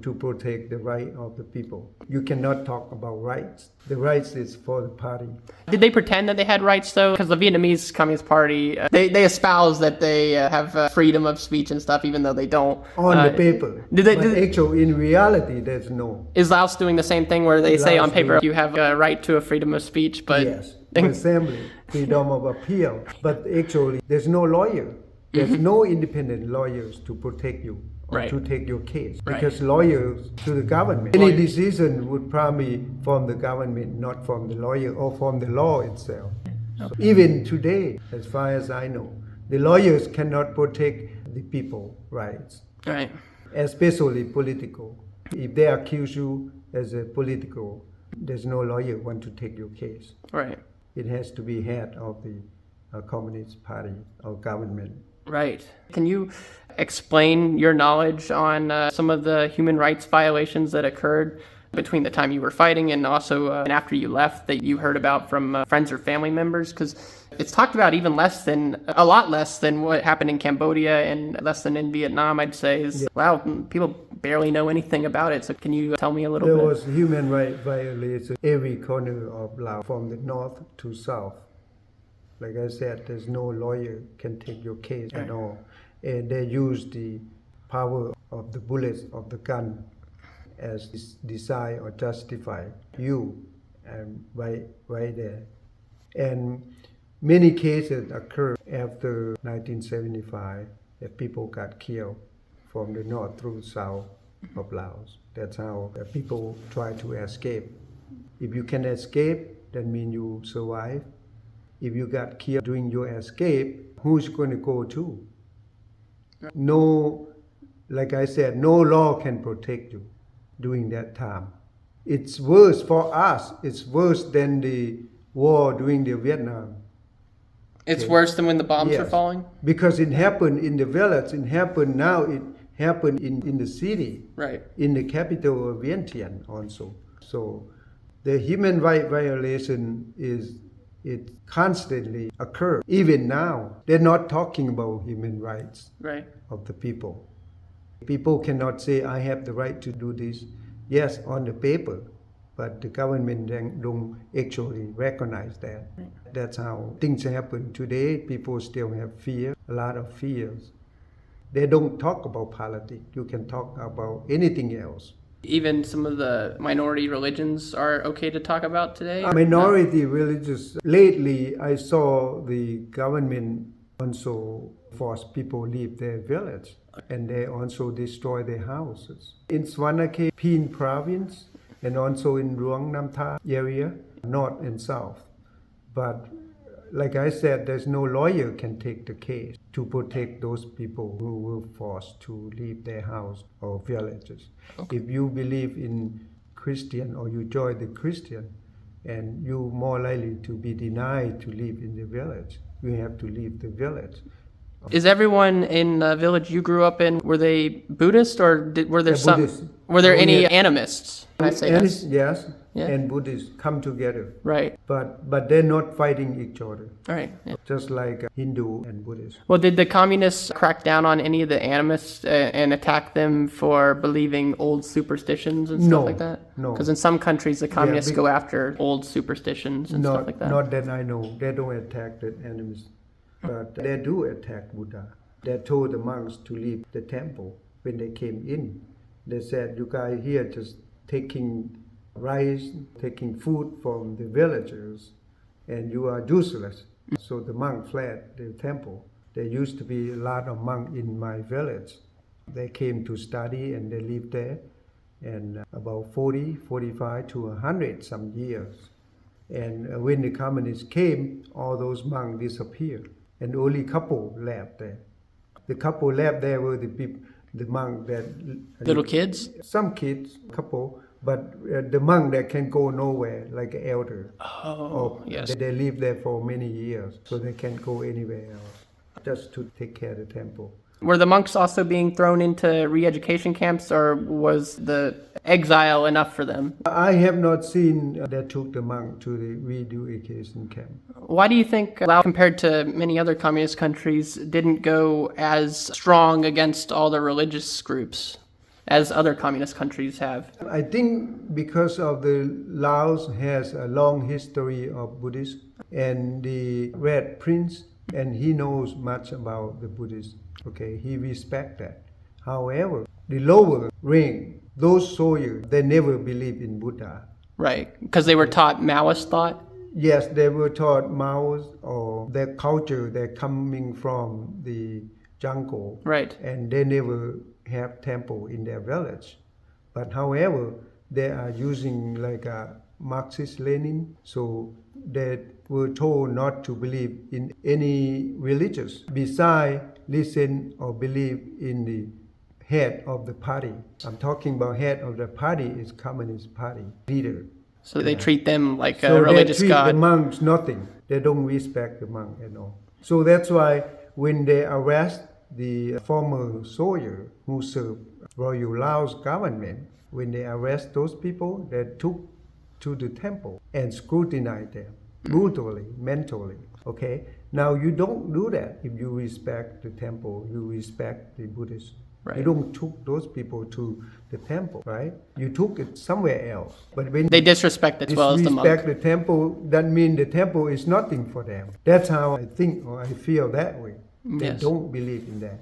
to protect the right of the people. You cannot talk about rights. The rights is for the party. Did they pretend that they had rights, though? Because the Vietnamese Communist Party, they espouse that they have freedom of speech and stuff, even though they don't. On the paper. Did they, but actually, in reality, there's no. Is Laos doing the same thing where they say Laos on paper doing- you have a right to a freedom of speech, but... Yes, assembly, freedom of appeal. But actually, there's no lawyer. There's no independent lawyers to protect you. Or Right. to take your case. Right. Because lawyers to the government. Any decision would probably from the government, not from the lawyer or from the law itself. So even today, as far as I know, the lawyers cannot protect the people's rights, Right. especially political. If they accuse you as a political, there's no lawyer want to take your case. Right. It has to be head of the Communist Party or government. Right. Can you explain your knowledge on some of the human rights violations that occurred between the time you were fighting and also and after you left that you heard about from friends or family members? Because it's talked about even a lot less than what happened in Cambodia and less than in Vietnam, I'd say. Wow, people barely know anything about it. So can you tell me a little bit? There was human rights violations every corner of Laos, from the north to south. Like I said, there's no lawyer can take your case at all. And they use the power of the bullets of the gun as decide or justify you right there. And many cases occurred after 1975 that people got killed from the north through south of Laos. That's how people try to escape. If you can escape, that means you survive. If you got killed during your escape, who's going to go to? No, like I said, no law can protect you during that time. It's worse for us. It's worse than the war during the Vietnam. It's worse than when the bombs Yes. were falling? Because it happened in the village. It happened now. It happened in the city. Right. In the capital of Vientiane also. So the human rights violation it constantly occurs. Even now, they're not talking about human rights Right. of the people. People cannot say, I have the right to do this. Yes, on the paper, but the government don't actually recognize that. That's how things happen today. People still have fear, a lot of fears. They don't talk about politics. You can talk about anything else. Even some of the minority religions are okay to talk about today? Minority religious. Lately, I saw the government also force people leave their village, and they also destroy their houses. In Swanake, Peen province, and also in Luang Nam Tha area, north and south. But like I said, there's no lawyer can take the case to protect those people who were forced to leave their house or villages. Okay. If you believe in Christian or you join the Christian, and you're more likely to be denied to live in the village, you have to leave the village. Is everyone in the village you grew up in, were they Buddhist, or were there Buddhist. were there Oh, any yeah. animists? I say And yes. yes, Yeah. and Buddhists come together, Right. but they're not fighting each other, All right. Yeah. just like Hindu and Buddhist. Well, did the communists crack down on any of the animists and attack them for believing old superstitions and stuff No, like that? no. Because in some countries, the communists be- go after old superstitions and stuff like that. Not that I know. They don't attack the enemies, but they do attack Buddha. They told the monks to leave the temple when they came in. They said, you guys here just taking rice, taking food from the villagers, and you are useless. So the monk fled the temple. There used to be a lot of monks in my village. They came to study and they lived there, and about 40, 45 to 100 some years. And when the communists came, all those monks disappeared, and only couple left there. The couple left there were the monk that Little kids? some kids, couple, but the monk that can go nowhere, like an elder. Oh, yes. They live there for many years, so they can't go anywhere else, just to take care of the temple. Were the monks also being thrown into re-education camps, or was the exile enough for them? I have not seen they took the monk to the re-education camp. Why do you think Laos, compared to many other communist countries, didn't go as strong against all the religious groups as other communist countries have? I think because of the Laos has a long history of Buddhism, and the Red Prince, and he knows much about the Buddhism. Okay, he respects that. However, the lower rank, those soldiers, they never believe in Buddha. Right, because they were taught Maoist thought? Yes, they were taught Maoist, or their culture, they're coming from the jungle. Right. And they never have temple in their village. But however, they are using like a Marxist Lenin, so they were told not to believe in any religious besides listen or believe in the head of the party. I'm talking about head of the party is Communist Party leader. So they treat them like So a religious they treat the god. monks nothing. They don't respect the monk at all. So that's why when they arrest the former soldier who served Royal Laos government, when they arrest those people, they took to the temple and scrutinize them brutally, mentally. Okay? Now you don't do that if you respect the temple, you respect the Buddhists. Right. You don't took those people to the temple, right? You took it somewhere else. But when They disrespect as well as the monk. disrespect the temple, that means the temple is nothing for them. That's how I think or I feel that way. They Yes. don't believe in that.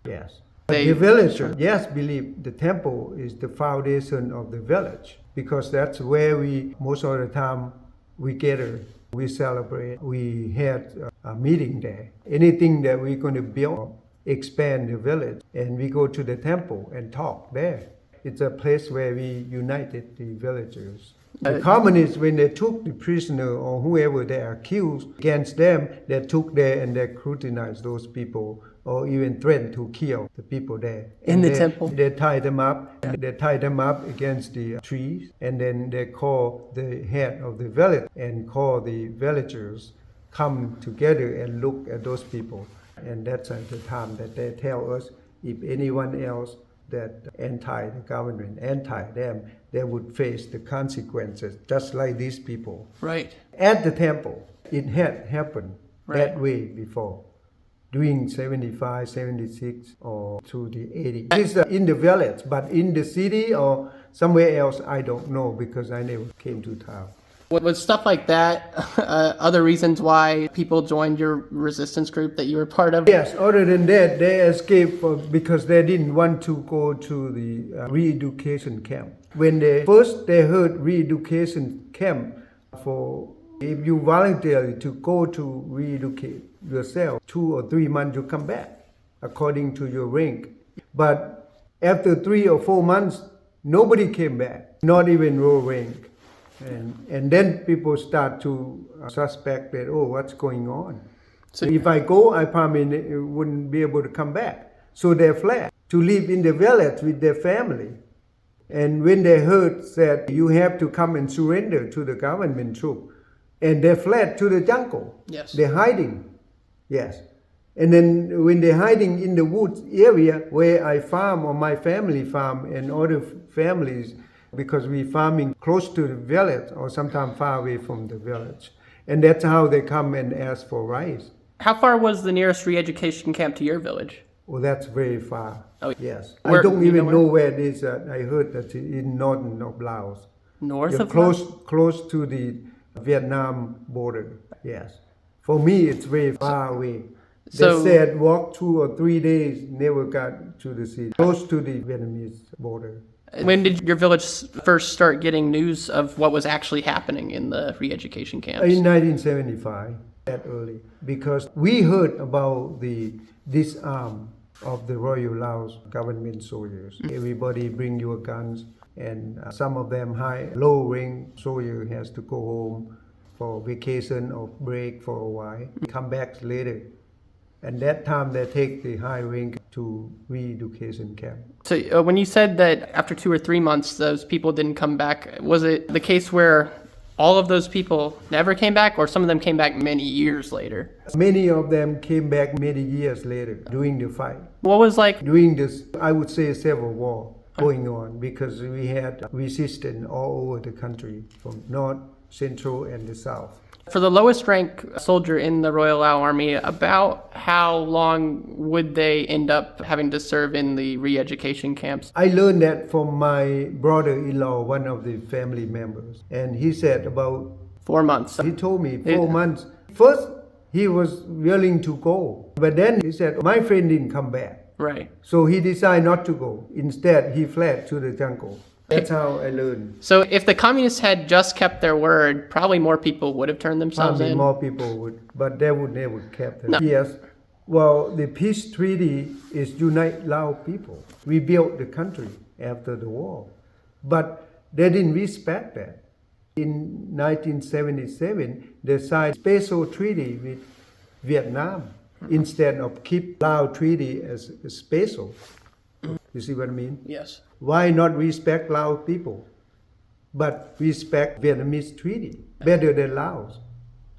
Yes. But They- the villagers, yes, believe the temple is the foundation of the village, because that's where we, most of the time, we gather, we celebrate, we had a meeting there. Anything that we're going to build, expand the village, and we go to the temple and talk there. It's a place where we united the villagers. The communists, when they took the prisoner or whoever they accused against them, they took there and they scrutinized those people, or even threatened to kill the people there. In the temple. They tied them up. They tied them up against the trees, and then they call the head of the village and call the villagers come together and look at those people. And that's at the time that they tell us if anyone else that anti the government, anti them, they would face the consequences, just like these people. Right. At the temple, it had happened that way before, during 75, 76, or through the 80s. It's in the village, but in the city or somewhere else, I don't know, because I never came to town. Was stuff like that other reasons why people joined your resistance group that you were part of? Yes, other than that, they escaped because they didn't want to go to the re-education camp. When they heard re-education camp, for if you voluntarily to go to re-educate yourself, 2 or 3 months you come back according to your rank. But after 3 or 4 months, nobody came back, not even low rank. And then people start to suspect that, oh, what's going on? So if I go, I probably wouldn't be able to come back. So they fled to live in the village with their family. And when they heard that you have to come and surrender to the government troop, and they fled to the jungle. Yes. They're hiding. Yes. And then when they're hiding in the woods area where I farm, or my family farm, and other families, because we farming close to the village or sometimes far away from the village. And that's how they come and ask for rice. How far was the nearest re-education camp to your village? Oh, that's very far. Oh, yes. Where, I don't even know where it is. I heard that in northern of Laos. North You're of Laos? close to the Vietnam border. Yes. For me, it's very far away. So, they said walk 2 or 3 days, never got to the city. Close to the Vietnamese border. When did your village first start getting news of what was actually happening in the re-education camps? In 1975, that early, because we heard about the disarm of the Royal Laos government soldiers. Everybody bring your guns, and some of them low rank soldier has to go home for vacation or break for a while, come back later. And that time they take the high rank to re-education camp. So when you said that after 2 or 3 months those people didn't come back, was it the case where all of those people never came back, or some of them came back many years later? Many of them came back many years later during the fight. What was like during this, I would say, civil war going on, because we had resistance all over the country, from north, central, and the south. For the lowest rank soldier in the Royal Lao Army, about how long would they end up having to serve in the re-education camps? I learned that from my brother-in-law, one of the family members. And he said about 4 months. He told me 4 months. First, he was willing to go. But then he said, my friend didn't come back. Right. So he decided not to go. Instead, he fled to the jungle. That's how I learned. So if the communists had just kept their word, probably more people would have turned themselves probably in. More people would, but they would never kept them. No. Yes. Well, the peace treaty is unite Lao people. We built the country after the war. But they didn't respect that. In 1977, they signed a special treaty with Vietnam instead of keep Lao treaty as special. You see what I mean? Yes. Why not respect Lao people, but respect Vietnamese treaty better than Laos?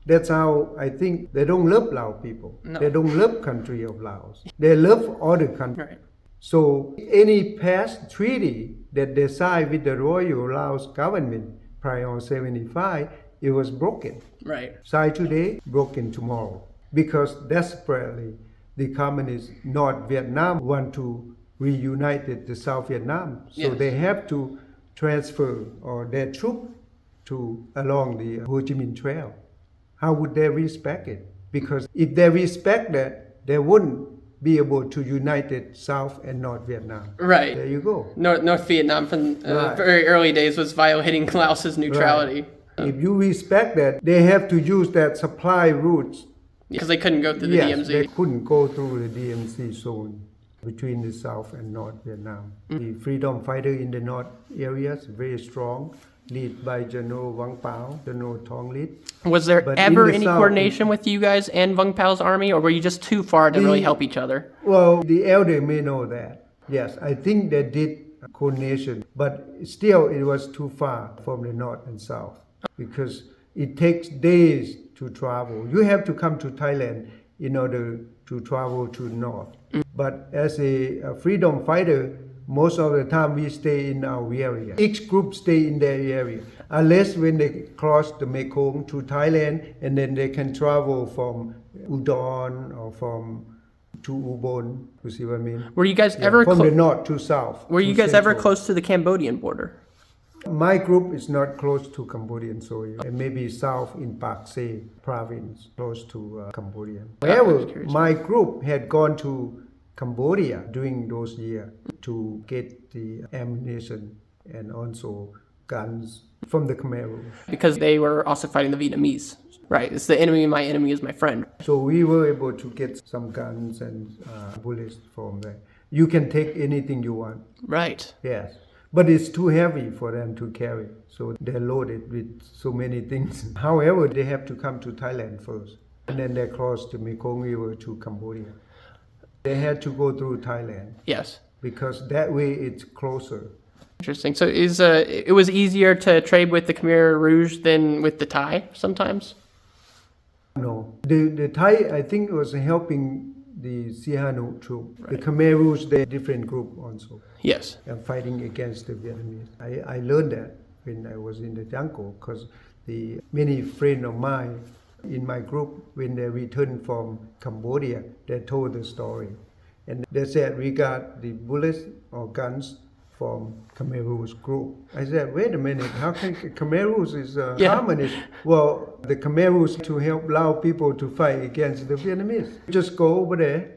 That's how I think they don't love Lao people. No. They don't love country of Laos. They love other countries. Right. So any past treaty that they signed with the Royal Laos government prior to 75, it was broken. Right. Signed today, broken tomorrow. Because desperately the communists, North Vietnam, want to reunite the South Vietnam. So Yes. they have to transfer or their troop to along the Ho Chi Minh Trail. How would they respect it? Because if they respect that, they wouldn't be able to unite it South and North Vietnam. Right. There you go. North Vietnam from Right. very early days was violating Laos's neutrality. If you respect that, they have to use that supply routes Because they couldn't go through the Yes, DMZ. they couldn't go through the DMZ zone between the South and North Vietnam. The freedom fighter in the North areas very strong, led by General Vang Pao, General Thong Lit. Was there But ever in the any South, coordination with you guys and Vung Pao's army, or were you just too far to really help each other? Well, the elder may know that. Yes, I think they did coordination, but still it was too far from the North and South because it takes days to travel. You have to come to Thailand in order to travel to North. But as a freedom fighter, most of the time we stay in our area. Each group stay in their area, unless when they cross the Mekong to Thailand, and then they can travel from Udon or from to Ubon. You see what I mean? Were you guys ever from the north to south? Were you to guys ever central. close to the Cambodian border? My group is not close to Cambodian soil. It may be south in Pak Se province, close to Cambodia. However, my group had gone to Cambodia during those years to get the ammunition and also guns from the Khmer Rouge. Because they were also fighting the Vietnamese, right? It's the enemy, my enemy is my friend. So we were able to get some guns and bullets from there. You can take anything you want. Right. Yes. But it's too heavy for them to carry. So they're loaded with so many things. However, they have to come to Thailand first. And then they cross the Mekong River to Cambodia. They had to go through Thailand. Yes. Because that way it's closer. Interesting. So it was easier to trade with the Khmer Rouge than with the Thai sometimes? No. The Thai, I think, was helping the Sihanouk troop. Right. The Khmer Rouge, they're a different group also. Yes. And fighting against the Vietnamese. I learned that when I was in the jungle because many friends of mine in my group, when they returned from Cambodia, they told the story. And they said, we got the bullets or guns from Khmer Rouge group. I said, wait a minute, how can Khmer Rouge is communist? Well, the Khmer Rouge to help Lao people to fight against the Vietnamese. Just go over there,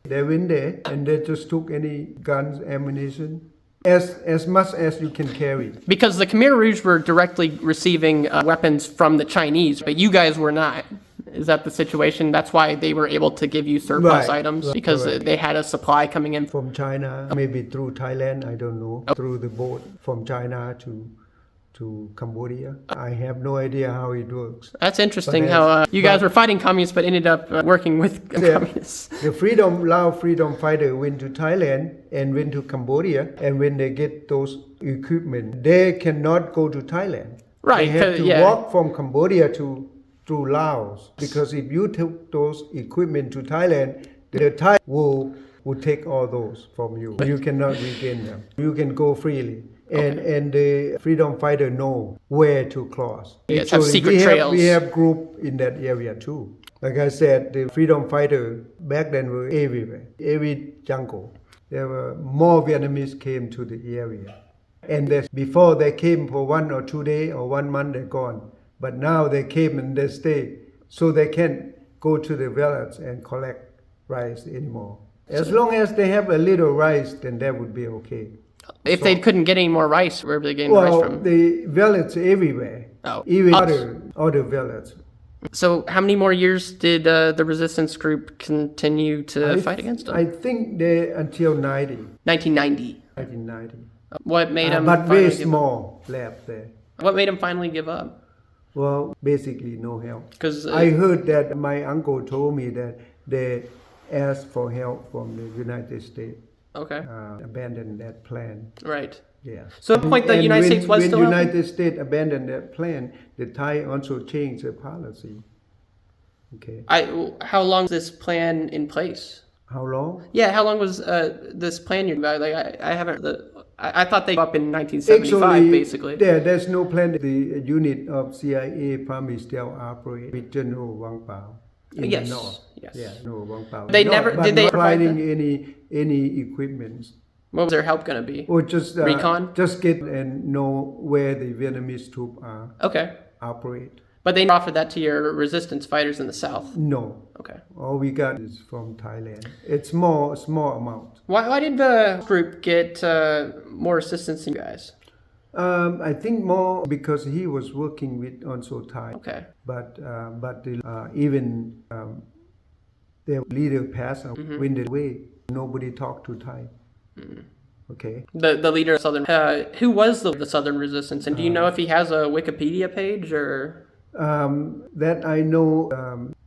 they went there, and they just took any guns, ammunition, as much as you can carry. Because the Khmer Rouge were directly receiving weapons from the Chinese, but you guys were not. Is that the situation? That's why they were able to give you surplus items, because they had a supply coming in. From China, maybe through Thailand, I don't know, through the boat from China to Cambodia. I have no idea how it works. That's interesting how you guys were fighting communists but ended up working with communists. The Lao freedom fighter went to Thailand and went to Cambodia, and when they get those equipment, they cannot go to Thailand. Right. They have to walk from Cambodia through Laos, because if you took those equipment to Thailand, the Thai will take all those from you. You cannot regain them. You can go freely. And the freedom fighter know where to cross. Yes, have secret trails. We have group in that area too. Like I said, the freedom fighter back then were everywhere, every jungle. There were more Vietnamese came to the area. And before they came for 1 or 2 days or 1 month, they're gone. But now they came and they stay, so they can't go to the village and collect rice anymore. As long as they have a little rice, then that would be okay. If they couldn't get any more rice, where were they getting rice from? The village everywhere, even other villages. So how many more years did the resistance group continue to fight against them? I think they until 1990. 1990. What made them but very small left there. What made them finally give up? Well, basically no help. Because I heard that my uncle told me that they asked for help from the United States. Okay. Abandoned that plan. Right. Yes. So at the point the United States was still when the United States abandoned that plan, the Thai also changed their policy. Okay. How long was this plan in place? How long? Yeah, how long was this plan? I haven't. I thought they up in 1975, actually, basically. There's no plan. The unit of CIA probably still operate with General Vang Pao in the north. Yes. Yeah, General Vang Pao. They never did they providing any equipment. What was their help going to be? Or just recon? Just get and know where the Vietnamese troops are. Okay. Operate. But they offered that to your resistance fighters in the south? No. Okay. All we got is from Thailand. It's small amount. Why did the group get more assistance than you guys? I think more because he was working with also Thai. Okay. But even their leader passed went away. Nobody talked to Thai. Okay. The leader of Southern, who was the Southern Resistance, and do you know if he has a Wikipedia page or? That I know,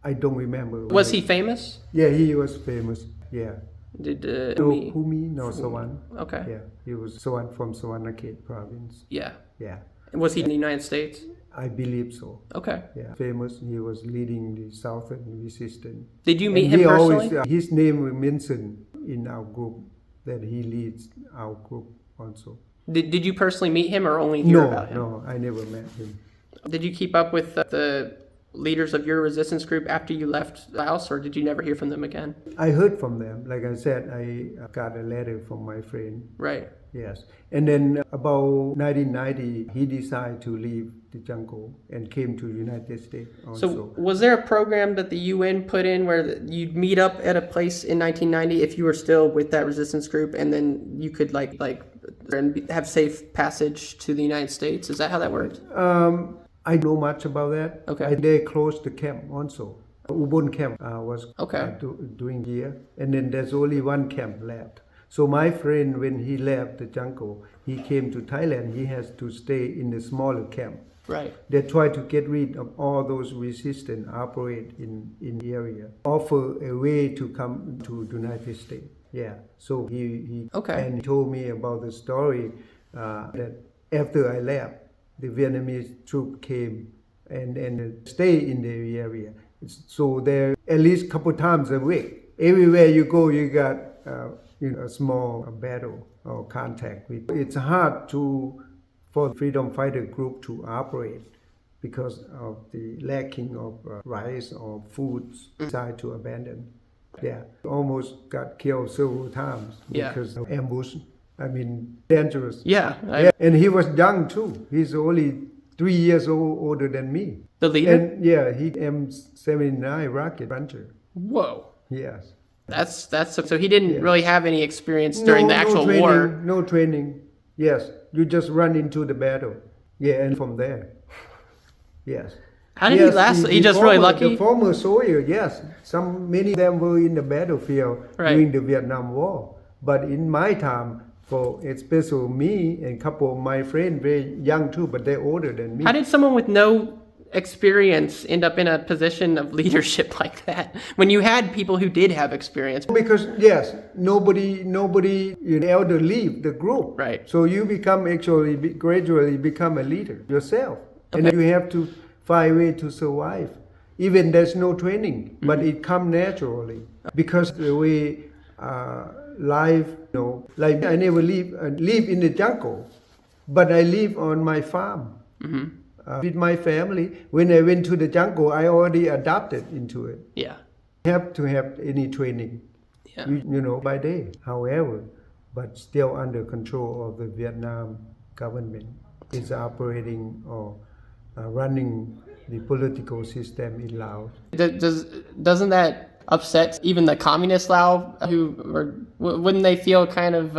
I don't remember. Was he famous? Yeah, he was famous. Yeah. Did No, Pumi, no, Sawan. Okay. Yeah, he was Sawan from Sawanakhet province. Yeah. Yeah. Was he in the United States? I believe so. Okay. Yeah, famous. He was leading the Southern Resistance. Did you meet And him he personally? always, his name was mentioned in our group, that he leads our group also. Did you personally meet him or only hear about him? No, I never met him. Did you keep up with the leaders of your resistance group after you left Laos, or did you never hear from them again? I heard from them. Like I said, I got a letter from my friend. Right. Yes. And then about 1990, he decided to leave the jungle and came to the United States also. So was there a program that the UN put in where you'd meet up at a place in 1990 if you were still with that resistance group, and then you could like have safe passage to the United States? Is that how that worked? I know much about that. Okay. They closed the camp also. Ubon camp was Okay. doing here. And then there's only one camp left. So my friend, when he left the jungle, he came to Thailand. He has to stay in the smaller camp. Right. They try to get rid of all those resistance operate in the area. Offer a way to come to the United States. Yeah. So he Okay. and he told me about the story that after I left, the Vietnamese troop came and stay in the area. So there at least a couple times a week. Everywhere you go, you got a small battle or contact with. It's hard for freedom fighter group to operate because of the lacking of rice or foods. Decide to abandon. Yeah, almost got killed several times because of ambush. I mean, dangerous. Yeah. And he was young too. He's only 3 years older than me. The leader? And yeah, he M79 rocket launcher. Whoa. Yes. That's so he didn't really have any experience during the actual training, war. No training. Yes, you just run into the battle. Yeah, and from there. Yes. How did he last? He just really lucky? The former soldier, yes. Many of them were in the battlefield during the Vietnam War. But in my time, for especially me and a couple of my friends, very young too, but they're older than me. How did someone with no experience end up in a position of leadership like that when you had people who did have experience? Because yes, nobody elder leave the group. Right. So you gradually become a leader yourself. Okay. And then you have to find a way to survive. Even there's no training, but it comes naturally. Because the way life, like I never live in the jungle, but I live on my farm. With my family. When I went to the jungle, I already adapted into it. Yeah. Have to have any training, by day. However, but still under control of the Vietnam government. Is operating or running the political system in Laos. Doesn't that upset even the communist Lao, wouldn't they feel kind of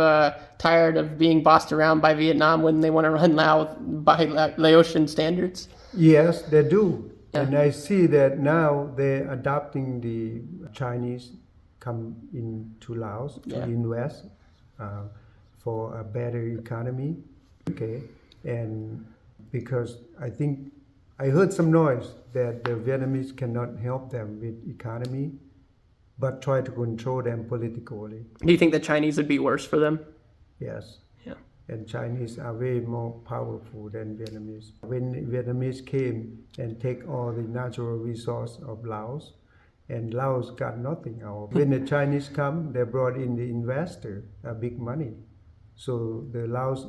tired of being bossed around by Vietnam? Wouldn't they want to run Lao by Laotian standards? Yes, they do. Yeah. And I see that now they're adopting the Chinese come into Laos to invest for a better economy. Okay, and because I heard some noise that the Vietnamese cannot help them with economy, but try to control them politically. Do you think the Chinese would be worse for them? Yes. Yeah. And Chinese are way more powerful than Vietnamese. When Vietnamese came and take all the natural resource of Laos, and Laos got nothing out. When the Chinese come, they brought in the investor, big money. So the Laos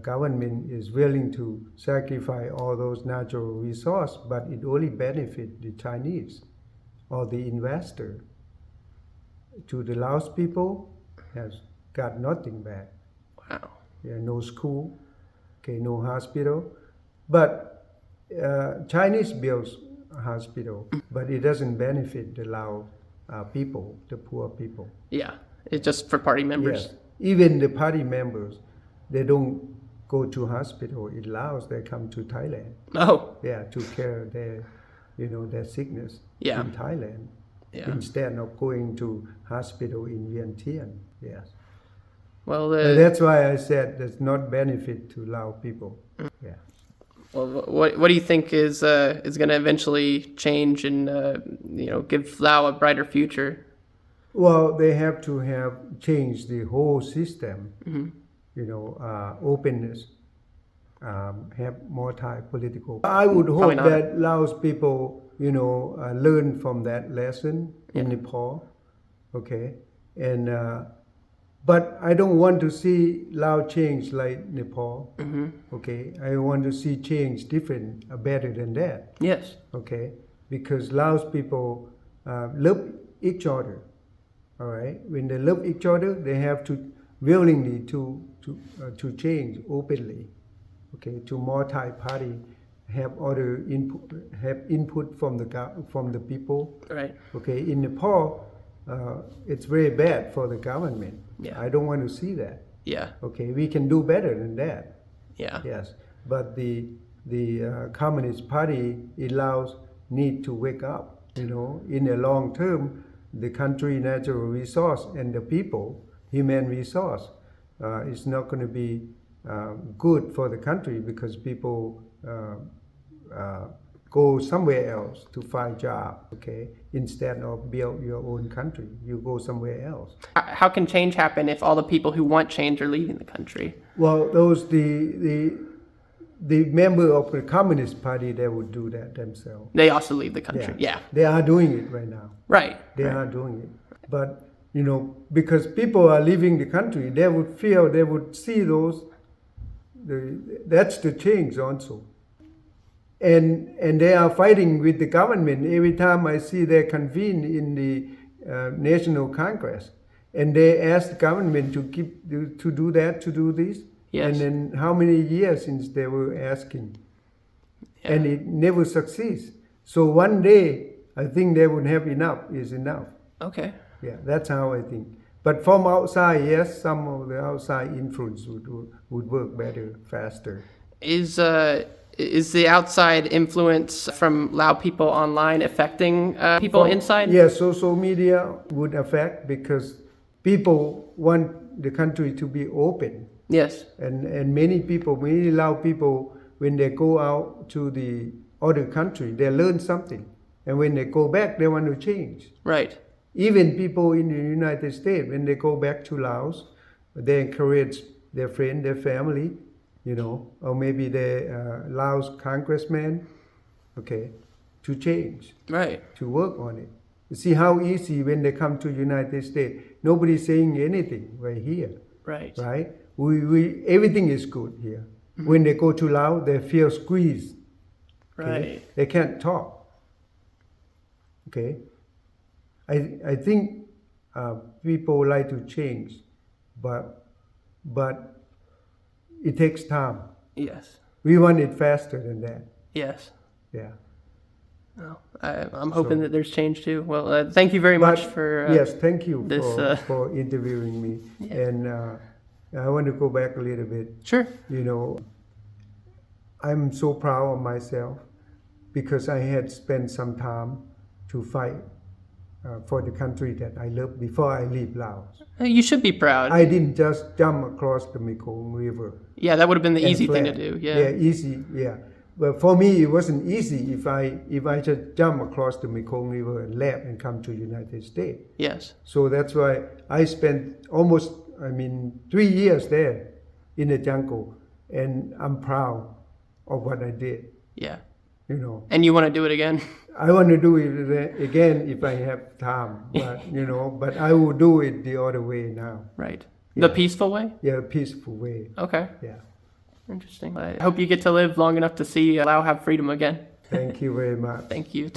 government is willing to sacrifice all those natural resources, but it only benefits the Chinese or the investor. To the Laos people, has got nothing back. Wow. Yeah, no school, no hospital. But Chinese builds a hospital, but it doesn't benefit the Lao people, the poor people. Yeah, it's just for party members. Yes. Even the party members, they don't go to hospital in Laos, they come to Thailand. Oh, Yeah, to care their, their sickness Yeah. in Thailand yeah. instead of going to hospital in Vientiane. Yes. Well, That's why I said there's not benefit to Lao people. Yeah. well, what do you think is going to eventually change and give Lao a brighter future? Well, they have to have changed the whole system. Openness, have multi-political. I would hope not. that Laos people, learn from that lesson in Nepal. Okay, and but I don't want to see Laos change like Nepal. Okay, I want to see change different, better than that. Yes. Okay, because Laos people love each other. All right, when they love each other, they have to willingly to change openly. Okay, to multi-party, have other input from the people. Right. Okay, in Nepal, it's very bad for the government. Yeah. I don't want to see that. Yeah. Okay, we can do better than that. Yeah. Yes, but the Communist Party in Laos need to wake up. In the long term, the country natural resource and the people human resource is not going to be good for the country because people go somewhere else to find job. Okay, instead of build your own country, you go somewhere else. How can change happen if all the people who want change are leaving the country? Well, those the member of the Communist Party, they would do that themselves. They also leave the country. Yeah. They are doing it right now. Right. They are doing it. But, because people are leaving the country, they would see that's the change also. And they are fighting with the government. Every time I see they convene in the National Congress, and they ask the government to do that, to do this. Yes. And then how many years since they were asking? Yeah. And it never succeeds. So one day, I think they would have enough is enough. Okay. Yeah, that's how I think. But from outside, yes, some of the outside influence would work better, faster. Is the outside influence from Lao people online affecting people inside? Yes, social media would affect because people want the country to be open. Yes. And many Lao people, when they go out to the other country, they learn something. And when they go back, they want to change. Right. Even people in the United States, when they go back to Laos, they encourage their friend, their family, or maybe the Laos congressman, okay, to change. Right. To work on it. You see how easy when they come to United States, nobody's saying anything right here. Right. Right? We everything is good here. Mm-hmm. When they go to Laos, they feel squeezed. Okay? Right. They can't talk. Okay? I think people like to change, but it takes time. Yes. We want it faster than that. Yes. Yeah. Well, I'm hoping that there's change too. Well, thank you very much for yes, thank you this, for interviewing me. Yeah. And I want to go back a little bit. Sure. I'm so proud of myself because I had spent some time to fight for the country that I love before I leave Laos. You should be proud. I didn't just jump across the Mekong River. Yeah, that would have been the easy thing to do. Yeah. Yeah, easy. Yeah. But for me, it wasn't easy if I just jump across the Mekong River and left and come to United States. Yes. So that's why I spent almost 3 years there in the jungle, and I'm proud of what I did. Yeah. And you want to do it again? I want to do it again if I have time, but but I will do it the other way now. Right. Yeah. The peaceful way? Yeah, peaceful way. Okay. Yeah. Interesting. I hope you get to live long enough to see Lao have freedom again. Thank you very much. Thank you.